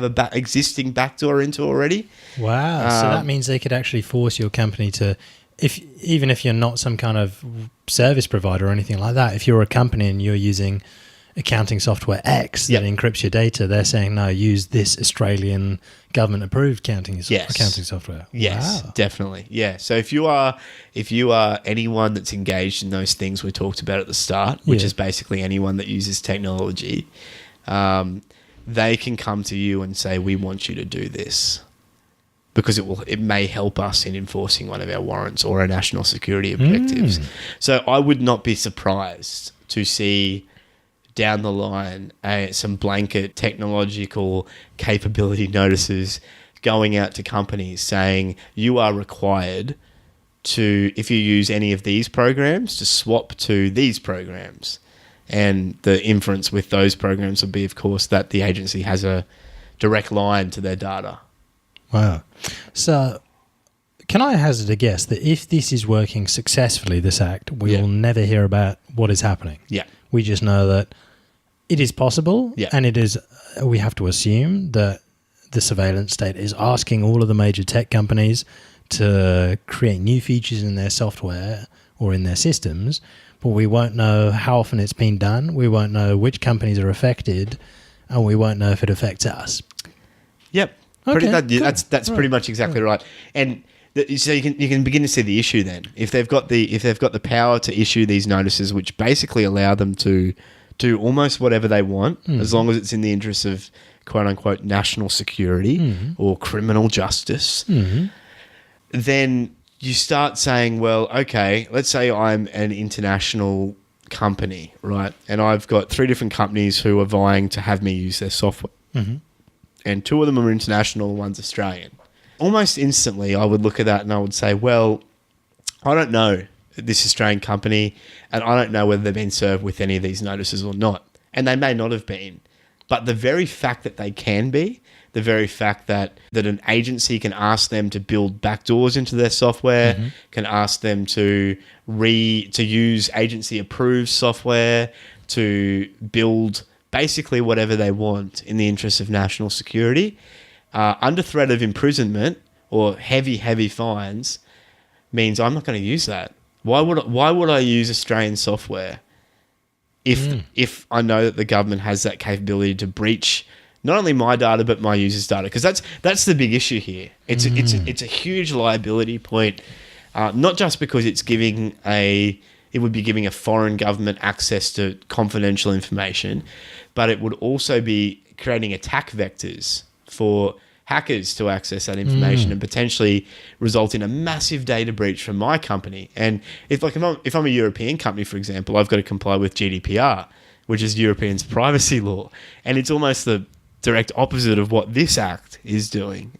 a existing backdoor into already. Wow. So that means they could actually force your company to, even if you're not some kind of service provider or anything like that, if you're a company and you're using accounting software X that encrypts your data, they're saying, no, use this Australian government-approved accounting software. Yes, wow. definitely. Yeah. So if you are anyone that's engaged in those things we talked about at the start, which is basically anyone that uses technology, they can come to you and say, we want you to do this, because it may help us in enforcing one of our warrants or our national security objectives. So I would not be surprised to see down the line some blanket technological capability notices going out to companies saying you are required to, if you use any of these programs, to swap to these programs. And the inference with those programs would be, of course, that the agency has a direct line to their data. Wow. So can I hazard a guess that if this is working successfully, this act, we will never hear about what is happening? Yeah. We just know that it is possible, and it is. We have to assume that the surveillance state is asking all of the major tech companies to create new features in their software or in their systems, but we won't know how often it's been done. We won't know which companies are affected, and we won't know if it affects us. Yep. Okay, That's pretty much exactly right. And so you can begin to see the issue then. If they've got the power to issue these notices, which basically allow them to do almost whatever they want, as long as it's in the interests of quote unquote national security or criminal justice, then you start saying, well, okay, let's say I'm an international company, right? And I've got 3 different companies who are vying to have me use their software. And 2 of them are international, one's Australian. Almost instantly, I would look at that and I would say, well, I don't know this Australian company, and I don't know whether they've been served with any of these notices or not. And they may not have been. But the very fact that they can be, the very fact that an agency can ask them to build backdoors into their software, can ask them to use agency-approved software, to build basically whatever they want in the interest of national security, under threat of imprisonment or heavy fines, means I'm not going to use that. Why would I use Australian software if I know that the government has that capability to breach not only my data but my users' data? Because that's the big issue here. It's a huge liability point, not just because it would be giving a foreign government access to confidential information, but it would also be creating attack vectors for hackers to access that information and potentially result in a massive data breach from my company. And if I'm a European company, for example, I've got to comply with GDPR, which is Europeans' privacy law. And it's almost the direct opposite of what this act is doing.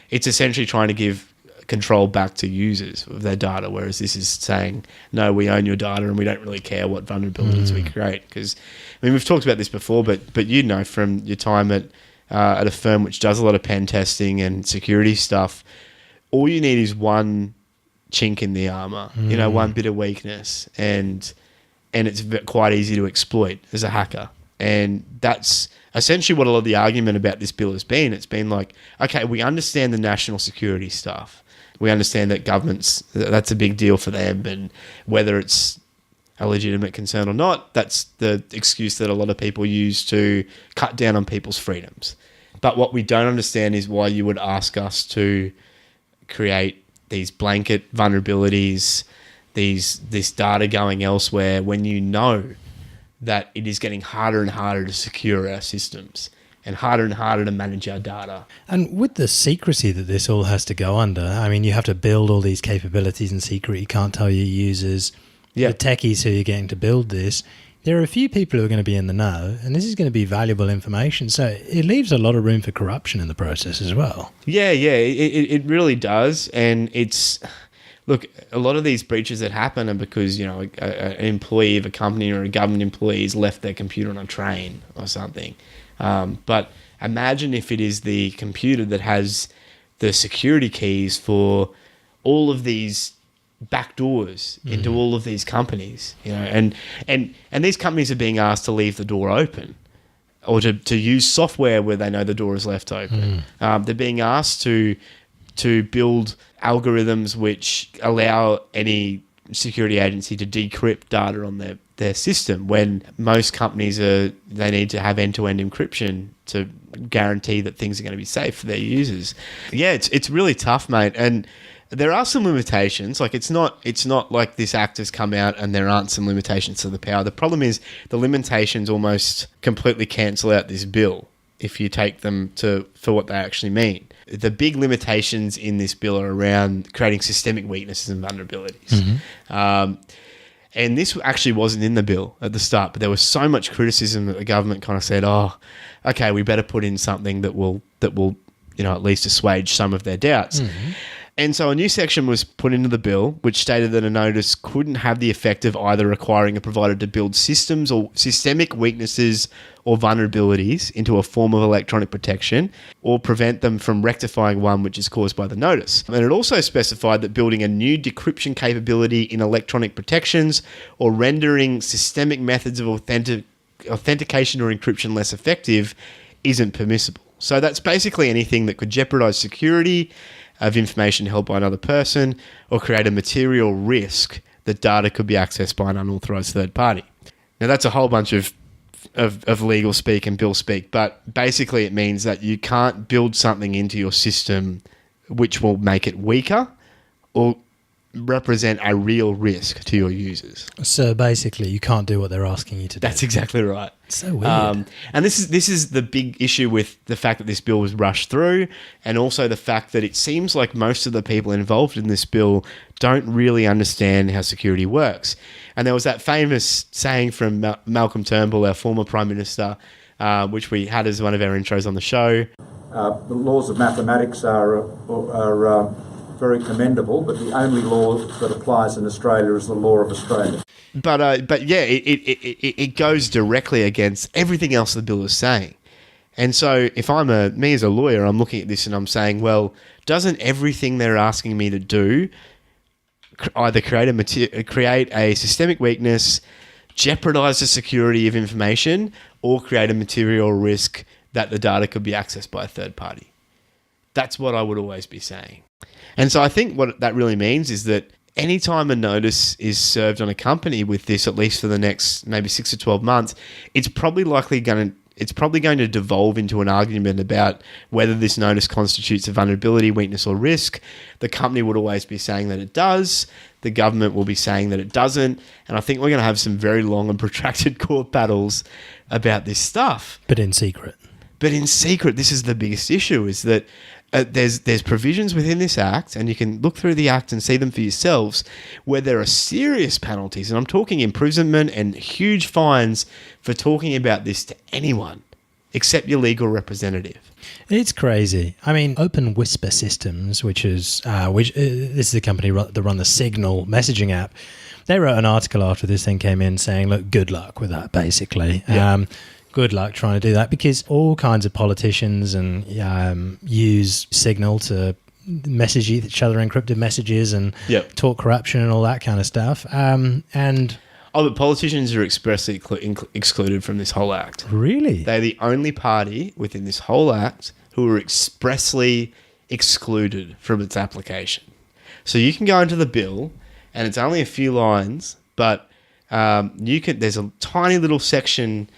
It's essentially trying to give control back to users of their data, whereas this is saying, no, we own your data and we don't really care what vulnerabilities we create. Because, I mean, we've talked about this before, but you know from your time at a firm which does a lot of pen testing and security stuff, all you need is one chink in the armor, one bit of weakness, and it's quite easy to exploit as a hacker. And that's essentially what a lot of the argument about this bill has been. It's been like, okay, we understand the national security stuff. We understand that governments, that's a big deal for them, and whether it's a legitimate concern or not, that's the excuse that a lot of people use to cut down on people's freedoms. But what we don't understand is why you would ask us to create these blanket vulnerabilities, this data going elsewhere, when you know that it is getting harder and harder to secure our systems and harder to manage our data. And with the secrecy that this all has to go under, I mean, you have to build all these capabilities in secret. You can't tell your users, the techies who you're getting to build this. There are a few people who are going to be in the know, and this is going to be valuable information. So it leaves a lot of room for corruption in the process as well. Yeah, it really does. And it's, look, a lot of these breaches that happen are because, you know, an employee of a company or a government employee has left their computer on a train or something. But imagine if it is the computer that has the security keys for all of these back doors into all of these companies, you know, and these companies are being asked to leave the door open or to use software where they know the door is left open. They're being asked to build algorithms which allow any security agency to decrypt data on their system, when most companies they need to have end-to-end encryption to guarantee that things are going to be safe for their users. Yeah, it's really tough, mate. And there are some limitations. Like it's not like this act has come out and there aren't some limitations to the power. The problem is the limitations almost completely cancel out this bill if you take them for what they actually mean. The big limitations in this bill are around creating systemic weaknesses and vulnerabilities. And this actually wasn't in the bill at the start, but there was so much criticism that the government kind of said, "Oh, okay, we better put in something that will you know, at least assuage some of their doubts." And so a new section was put into the bill which stated that a notice couldn't have the effect of either requiring a provider to build systems or systemic weaknesses or vulnerabilities into a form of electronic protection or prevent them from rectifying one which is caused by the notice. And it also specified that building a new decryption capability in electronic protections or rendering systemic methods of authentication or encryption less effective isn't permissible. So that's basically anything that could jeopardize security of information held by another person or create a material risk that data could be accessed by an unauthorized third party. Now, that's a whole bunch of legal speak and bill speak, but basically it means that you can't build something into your system which will make it weaker or represent a real risk to your users. So basically you can't do what they're asking you to do. That's exactly right. So weird. And this is the big issue with the fact that this bill was rushed through, and also the fact that it seems like most of the people involved in this bill don't really understand how security works. And there was that famous saying from Malcolm Turnbull, our former Prime Minister, which we had as one of our intros on the show. The laws of mathematics are very commendable, but the only law that applies in Australia is the law of Australia. But yeah, it goes directly against everything else the bill is saying. And so if me as a lawyer, I'm looking at this and I'm saying, well, doesn't everything they're asking me to do either create a systemic weakness, jeopardize the security of information, or create a material risk that the data could be accessed by a third party? That's what I would always be saying. And so I think what that really means is that anytime a notice is served on a company with this, at least for the next maybe 6 to 12 months, it's probably going to devolve into an argument about whether this notice constitutes a vulnerability, weakness, or risk. The company would always be saying that it does. The government will be saying that it doesn't. And I think we're going to have some very long and protracted court battles about this stuff. But in secret. This is the biggest issue, is that there's provisions within this act, and you can look through the act and see them for yourselves, where there are serious penalties, and I'm talking imprisonment and huge fines for talking about this to anyone except your legal representative. It's crazy. I mean, Open Whisper Systems, which is this is the company that run the Signal messaging app. They wrote an article after this thing came in saying, look, good luck with that, basically. Yeah. Good luck trying to do that, because all kinds of politicians and use Signal to message each other encrypted messages and talk corruption and all that kind of stuff. But politicians are expressly excluded from this whole act. Really? They're the only party within this whole act who are expressly excluded from its application. So you can go into the bill, and it's only a few lines, but there's a tiny little section.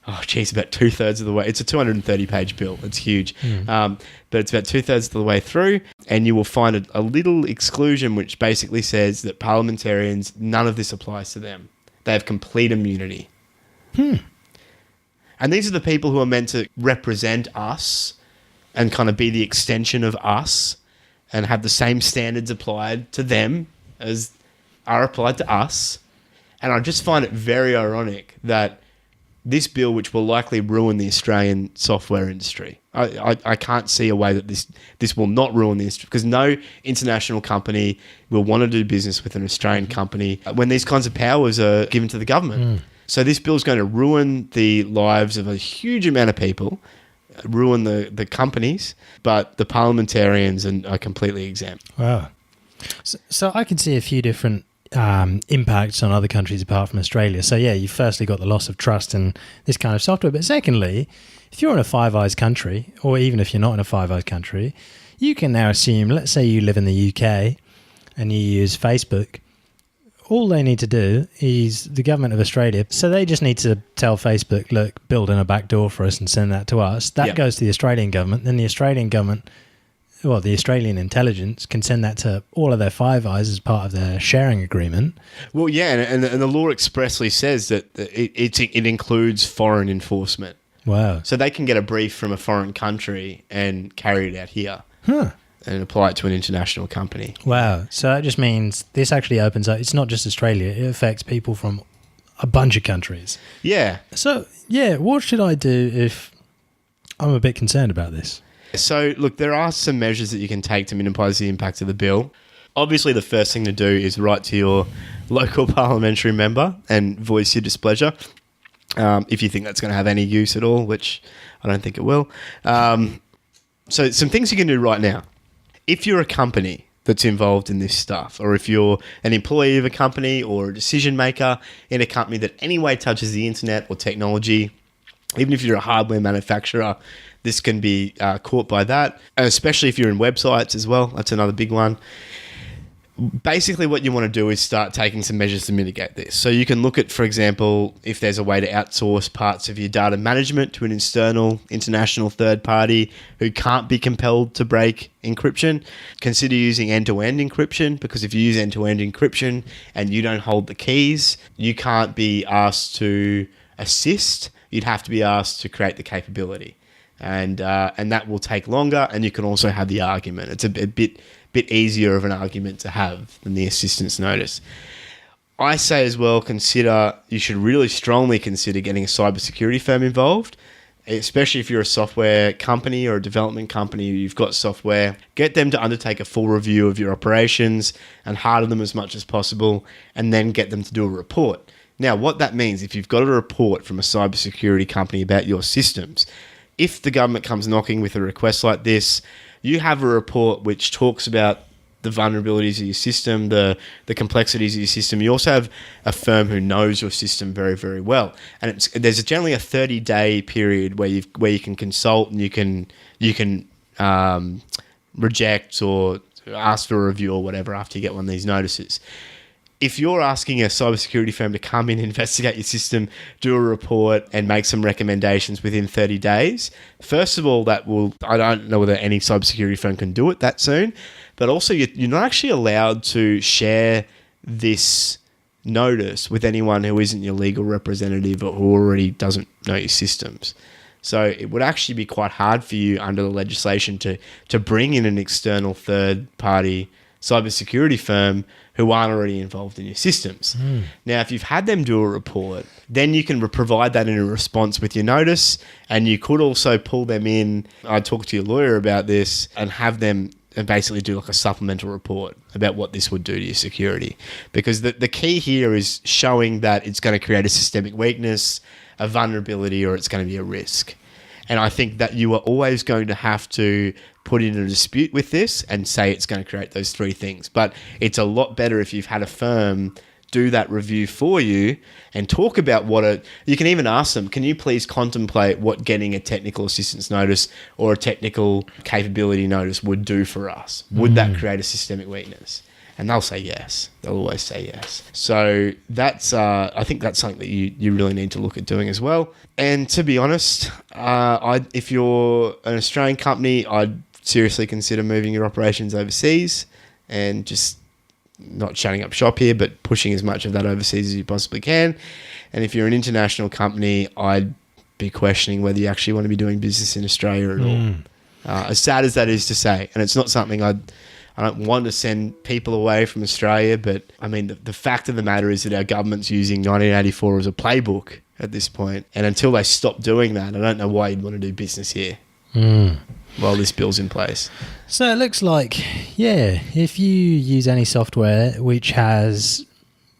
about 2/3 of the way. It's a 230-page bill. It's huge. But it's about 2/3 of the way through, and you will find a little exclusion which basically says that parliamentarians, none of this applies to them. They have complete immunity. And these are the people who are meant to represent us and kind of be the extension of us and have the same standards applied to them as are applied to us. And I just find it very ironic that this bill, which will likely ruin the Australian software industry, I can't see a way that this will not ruin the industry, because no international company will want to do business with an Australian company when these kinds of powers are given to the government. So this bill is going to ruin the lives of a huge amount of people, ruin the companies, but the parliamentarians are completely exempt. Wow. So I can see a few different impacts on other countries apart from Australia. So yeah, you firstly got the loss of trust in this kind of software, but secondly, if you're in a Five Eyes country, or even if you're not in a Five Eyes country, you can now assume, let's say you live in the UK and you use Facebook, all they need to do is the government of Australia, so they just need to tell Facebook, look, build in a back door for us and send that to us. That goes to the Australian government, then the Australian government, well, the Australian intelligence can send that to all of their Five Eyes as part of their sharing agreement. Well, yeah, and the law expressly says that it includes foreign enforcement. Wow. So they can get a brief from a foreign country and carry it out here and apply it to an international company. Wow. So that just means this actually opens up, it's not just Australia, it affects people from a bunch of countries. Yeah. So, yeah, what should I do if I'm a bit concerned about this? So, look, there are some measures that you can take to minimise the impact of the bill. Obviously, the first thing to do is write to your local parliamentary member and voice your displeasure, if you think that's going to have any use at all, which I don't think it will. So some things you can do right now. If you're a company that's involved in this stuff, or if you're an employee of a company or a decision maker in a company that anyway touches the internet or technology, even if you're a hardware manufacturer, this can be caught by that, and especially if you're in websites as well. That's another big one. Basically, what you want to do is start taking some measures to mitigate this. So you can look at, for example, if there's a way to outsource parts of your data management to an external, international third party who can't be compelled to break encryption. Consider using end-to-end encryption, because if you use end-to-end encryption and you don't hold the keys, you can't be asked to assist. You'd have to be asked to create the capability. And that will take longer, and you can also have the argument. It's a bit easier of an argument to have than the assistance notice. I say as well, you should really strongly consider getting a cybersecurity firm involved, especially if you're a software company or a development company, you've got software. Get them to undertake a full review of your operations and harden them as much as possible, and then get them to do a report. Now, what that means, if you've got a report from a cybersecurity company about your systems, if the government comes knocking with a request like this, you have a report which talks about the vulnerabilities of your system, the complexities of your system. You also have a firm who knows your system very, very well. And there's generally a 30-day period where you can consult and you can reject or ask for a review or whatever after you get one of these notices. If you're asking a cybersecurity firm to come in, investigate your system, do a report, and make some recommendations within 30 days, first of all, I don't know whether any cybersecurity firm can do it that soon, but also you're not actually allowed to share this notice with anyone who isn't your legal representative or who already doesn't know your systems. So it would actually be quite hard for you under the legislation to bring in an external third-party cybersecurity firm who aren't already involved in your systems. Now, if you've had them do a report, then you can provide that in a response with your notice, and you could also pull them in. I talked to your lawyer about this and have them basically do like a supplemental report about what this would do to your security. Because the key here is showing that it's going to create a systemic weakness, a vulnerability, or it's going to be a risk. And I think that you are always going to have to put in a dispute with this and say it's going to create those three things. But it's a lot better if you've had a firm do that review for you and talk about you can even ask them, can you please contemplate what getting a technical assistance notice or a technical capability notice would do for us? Would that create a systemic weakness? And they'll say yes. They'll always say yes. So that's, I think that's something that you really need to look at doing as well. And to be honest, if you're an Australian company, I'd seriously consider moving your operations overseas and just not shutting up shop here, but pushing as much of that overseas as you possibly can. And if you're an international company, I'd be questioning whether you actually want to be doing business in Australia at all. As sad as that is to say, and it's not something I don't want to send people away from Australia, but I mean, the fact of the matter is that our government's using 1984 as a playbook at this point, and until they stop doing that, I don't know why you'd want to do business here while this bill's in place. So it looks like, yeah, if you use any software which has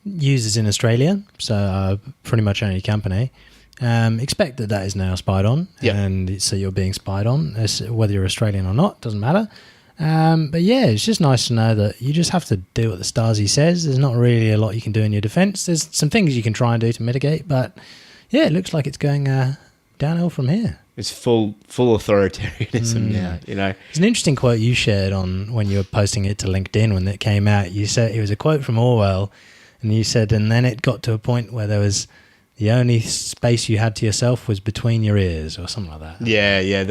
users in Australia, so pretty much any company, expect that is now spied on, and so you're being spied on, whether you're Australian or not, doesn't matter. But yeah, it's just nice to know that you just have to do what the Stasi says. There's not really a lot you can do in your defence. There's some things you can try and do to mitigate, but yeah, it looks like it's going downhill from here. It's full authoritarianism now, you know. It's an interesting quote you shared on when you were posting it to LinkedIn when it came out. You said it was a quote from Orwell, and you said, and then it got to a point where there was the only space you had to yourself was between your ears, or something like that. Yeah.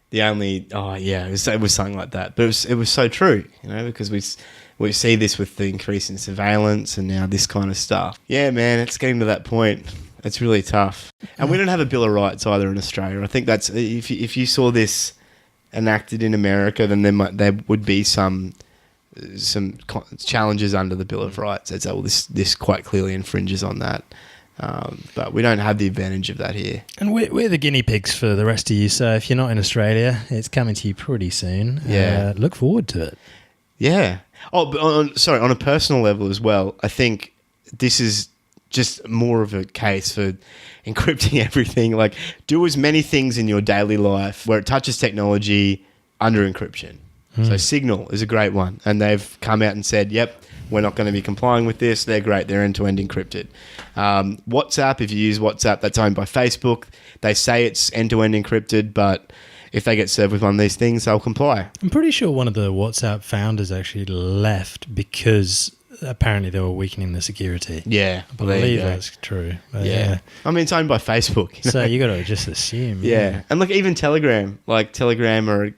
The only it was something like that, but it was so true, you know, because we see this with the increase in surveillance and now this kind of stuff. Yeah, man, it's getting to that point. It's really tough, and we don't have a Bill of Rights either in Australia. I think that's if you saw this enacted in America, then there would be some challenges under the Bill of Rights. They'd say, well, this quite clearly infringes on that. But we don't have the advantage of that here. And we're the guinea pigs for the rest of you, so if you're not in Australia, it's coming to you pretty soon. Yeah. Look forward to it. Yeah. Oh, but on a personal level as well, I think this is just more of a case for encrypting everything. Like, do as many things in your daily life where it touches technology under encryption. So Signal is a great one, and they've come out and said, yep, we're not going to be complying with this. They're great. They're end-to-end encrypted. WhatsApp, if you use WhatsApp, that's owned by Facebook. They say it's end-to-end encrypted, but if they get served with one of these things, they'll comply. I'm pretty sure one of the WhatsApp founders actually left because apparently they were weakening the security. Yeah. I believe that's true. But Yeah. I mean, it's owned by Facebook. You know? So you got to just assume. Yeah. And look, even Telegram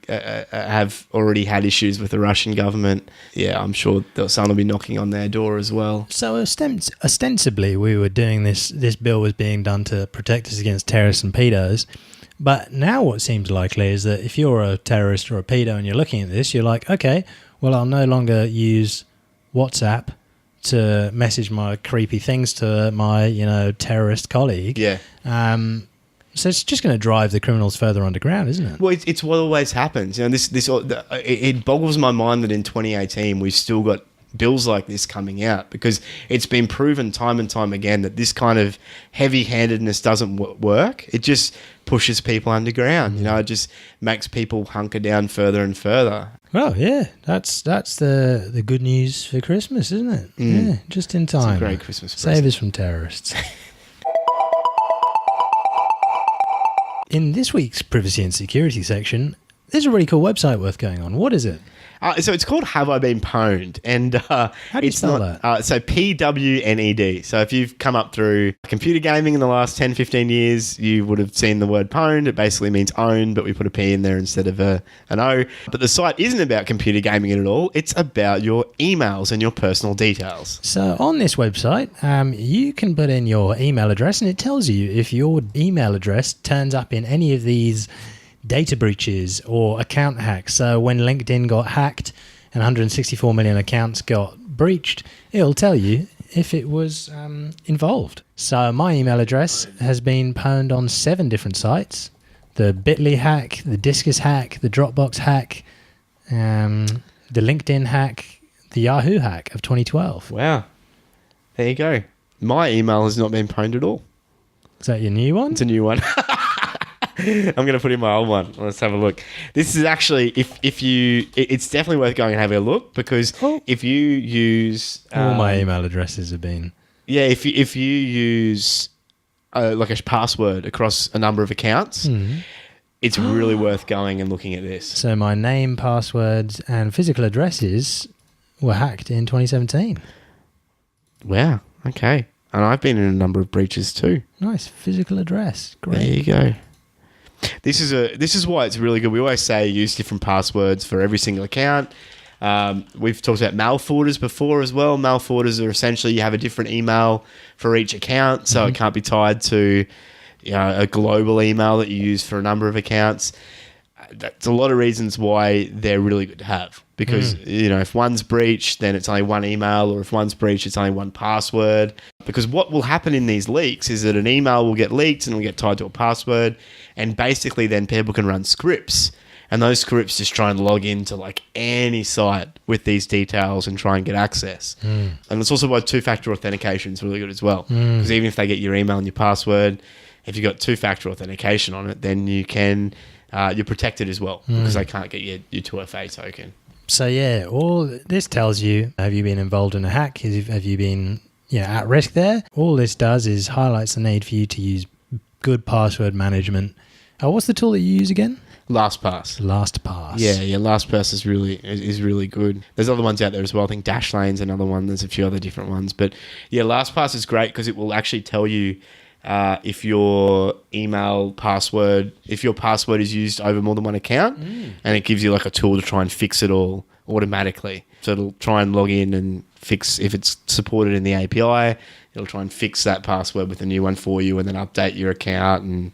have already had issues with the Russian government. Yeah, I'm sure someone will be knocking on their door as well. So ostensibly we were doing this bill was being done to protect us against terrorists and pedos. But now what seems likely is that if you're a terrorist or a pedo and you're looking at this, you're like, okay, well, I'll no longer use WhatsApp to message my creepy things to my, terrorist colleague. Yeah. So it's just going to drive the criminals further underground, isn't it? Well, it's what always happens. You know, it boggles my mind that in 2018 we've still got bills like this coming out, because it's been proven time and time again that this kind of heavy-handedness doesn't work. It just pushes people underground. You know, it just makes people hunker down further and further. Well, yeah, that's the good news for Christmas, isn't it? Yeah, just in time. It's a great Christmas present. Save us from terrorists. In this week's privacy and security section, there's a really cool website worth going on. What is it? So it's called Have I Been Pwned? And how do you spell that? So PWNED. So if you've come up through computer gaming in the last 10, 15 years, you would have seen the word pwned. It basically means owned, but we put a P in there instead of an O. But the site isn't about computer gaming at all. It's about your emails and your personal details. So on this website, you can put in your email address, and it tells you if your email address turns up in any of these data breaches or account hacks. So when LinkedIn got hacked and 164 million accounts got breached, it'll tell you if it was involved. So my email address has been pwned on 7 different sites: the Bitly hack, the Discus hack, the Dropbox hack, the LinkedIn hack, the Yahoo hack of 2012. Wow. There you go. My email has not been pwned at all. Is that your new one? It's a new one. I'm going to put in my old one. Let's have a look. This is actually, it's definitely worth going and having a look, because if you use... all my email addresses have been... Yeah, if you use like a password across a number of accounts, it's really worth going and looking at this. So my name, passwords, and physical addresses were hacked in 2017. Wow. Okay. And I've been in a number of breaches too. Nice. Physical address. There Great. you go. This is why it's really good. We always say use different passwords for every single account. We've talked about malforwarders before as well. Malforwarders are essentially you have a different email for each account, so it can't be tied to a global email that you use for a number of accounts. That's a lot of reasons why they're really good to have. Because, if one's breached, then it's only one email, or if one's breached, it's only one password. Because what will happen in these leaks is that an email will get leaked and will get tied to a password, and basically then people can run scripts. And those scripts just try and log into like any site with these details and try and get access. And it's also why two-factor authentication is really good as well. Because even if they get your email and your password, if you've got two-factor authentication on it, then you can you're protected as well because they can't get your 2FA token. So yeah, all this tells you, have you been involved in a hack? Have you been at risk there? All this does is highlights the need for you to use good password management. What's the tool that you use again? LastPass. LastPass. Yeah, LastPass is really good. There's other ones out there as well. I think Dashlane's another one. There's a few other different ones. But yeah, LastPass is great because it will actually tell you if your password is used over more than one account, and it gives you like a tool to try and fix it all automatically. So it'll try and log in and fix, if it's supported in the API, it'll try and fix that password with a new one for you and then update your account, and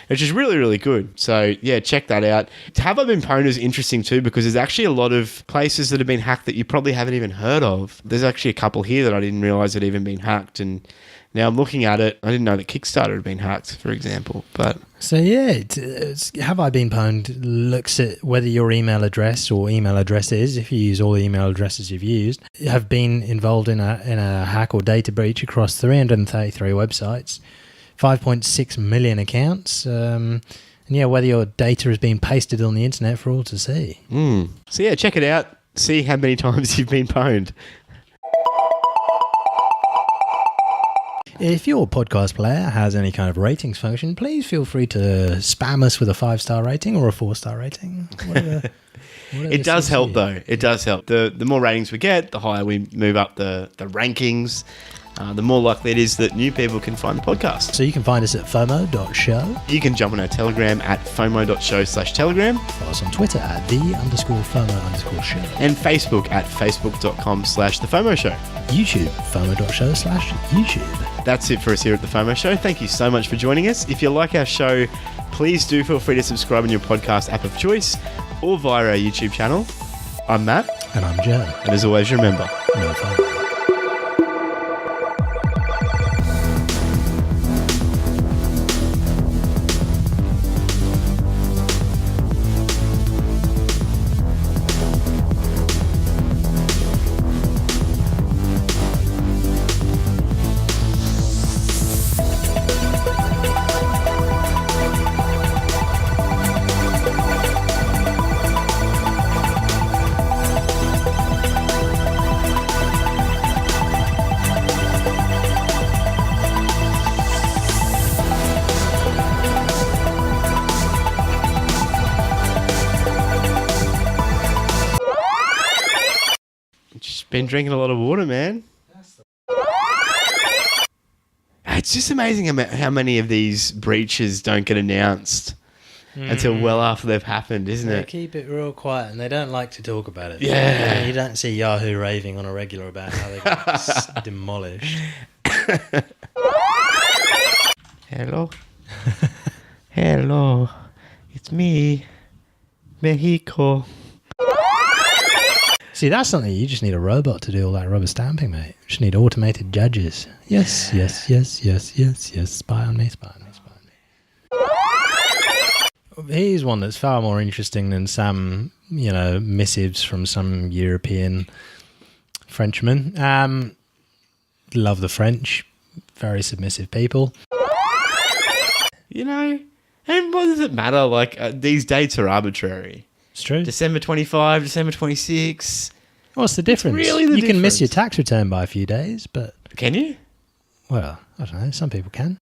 which is really, really good. So yeah, check that out. Have I Been Pwned is interesting too because there's actually a lot of places that have been hacked that you probably haven't even heard of. There's actually a couple here that I didn't realize had even been hacked, and now I'm looking at it. I didn't know that Kickstarter had been hacked, for example. But so yeah, it's Have I Been Pwned looks at whether your email address or email addresses, if you use all the email addresses you've used, have been involved in a hack or data breach across 333 websites, 5.6 million accounts, and whether your data has been pasted on the internet for all to see. So yeah, check it out. See how many times you've been pwned. If your podcast player has any kind of ratings function, please feel free to spam us with a 5-star rating or a 4-star rating. Whatever It does help though. It does help. The more ratings we get, the higher we move up the rankings. The more likely it is that new people can find the podcast. So you can find us at FOMO.show. You can jump on our Telegram at FOMO.show/Telegram. Follow us on Twitter at _FOMO_show. And Facebook at Facebook.com/TheFOMO Show. YouTube, FOMO.show/YouTube. That's it for us here at The FOMO Show. Thank you so much for joining us. If you like our show, please do feel free to subscribe on your podcast app of choice or via our YouTube channel. I'm Matt. And I'm Joe. And as always, remember, No FOMO. been drinking a lot of water, man. It's just amazing how many of these breaches don't get announced until well after they've happened, isn't They it? keep it real quiet and they don't like to talk about it. Yeah. You don't see Yahoo raving on a regular about how they got demolished. Hello. Hello. It's me, Mexico. See, that's something you just need a robot to do all that rubber stamping, mate. You just need automated judges. Yes, yes, yes, yes, yes, yes. Spy on me, spy on me, spy on me. Here's one that's far more interesting than some, missives from some European Frenchman. Love the French. Very submissive people. And what does it matter? Like, these dates are arbitrary. It's true. December 25, December 26. What's the difference? Really the you can miss difference. your tax return by a few days, but... Can you? Well, I don't know. Some people can.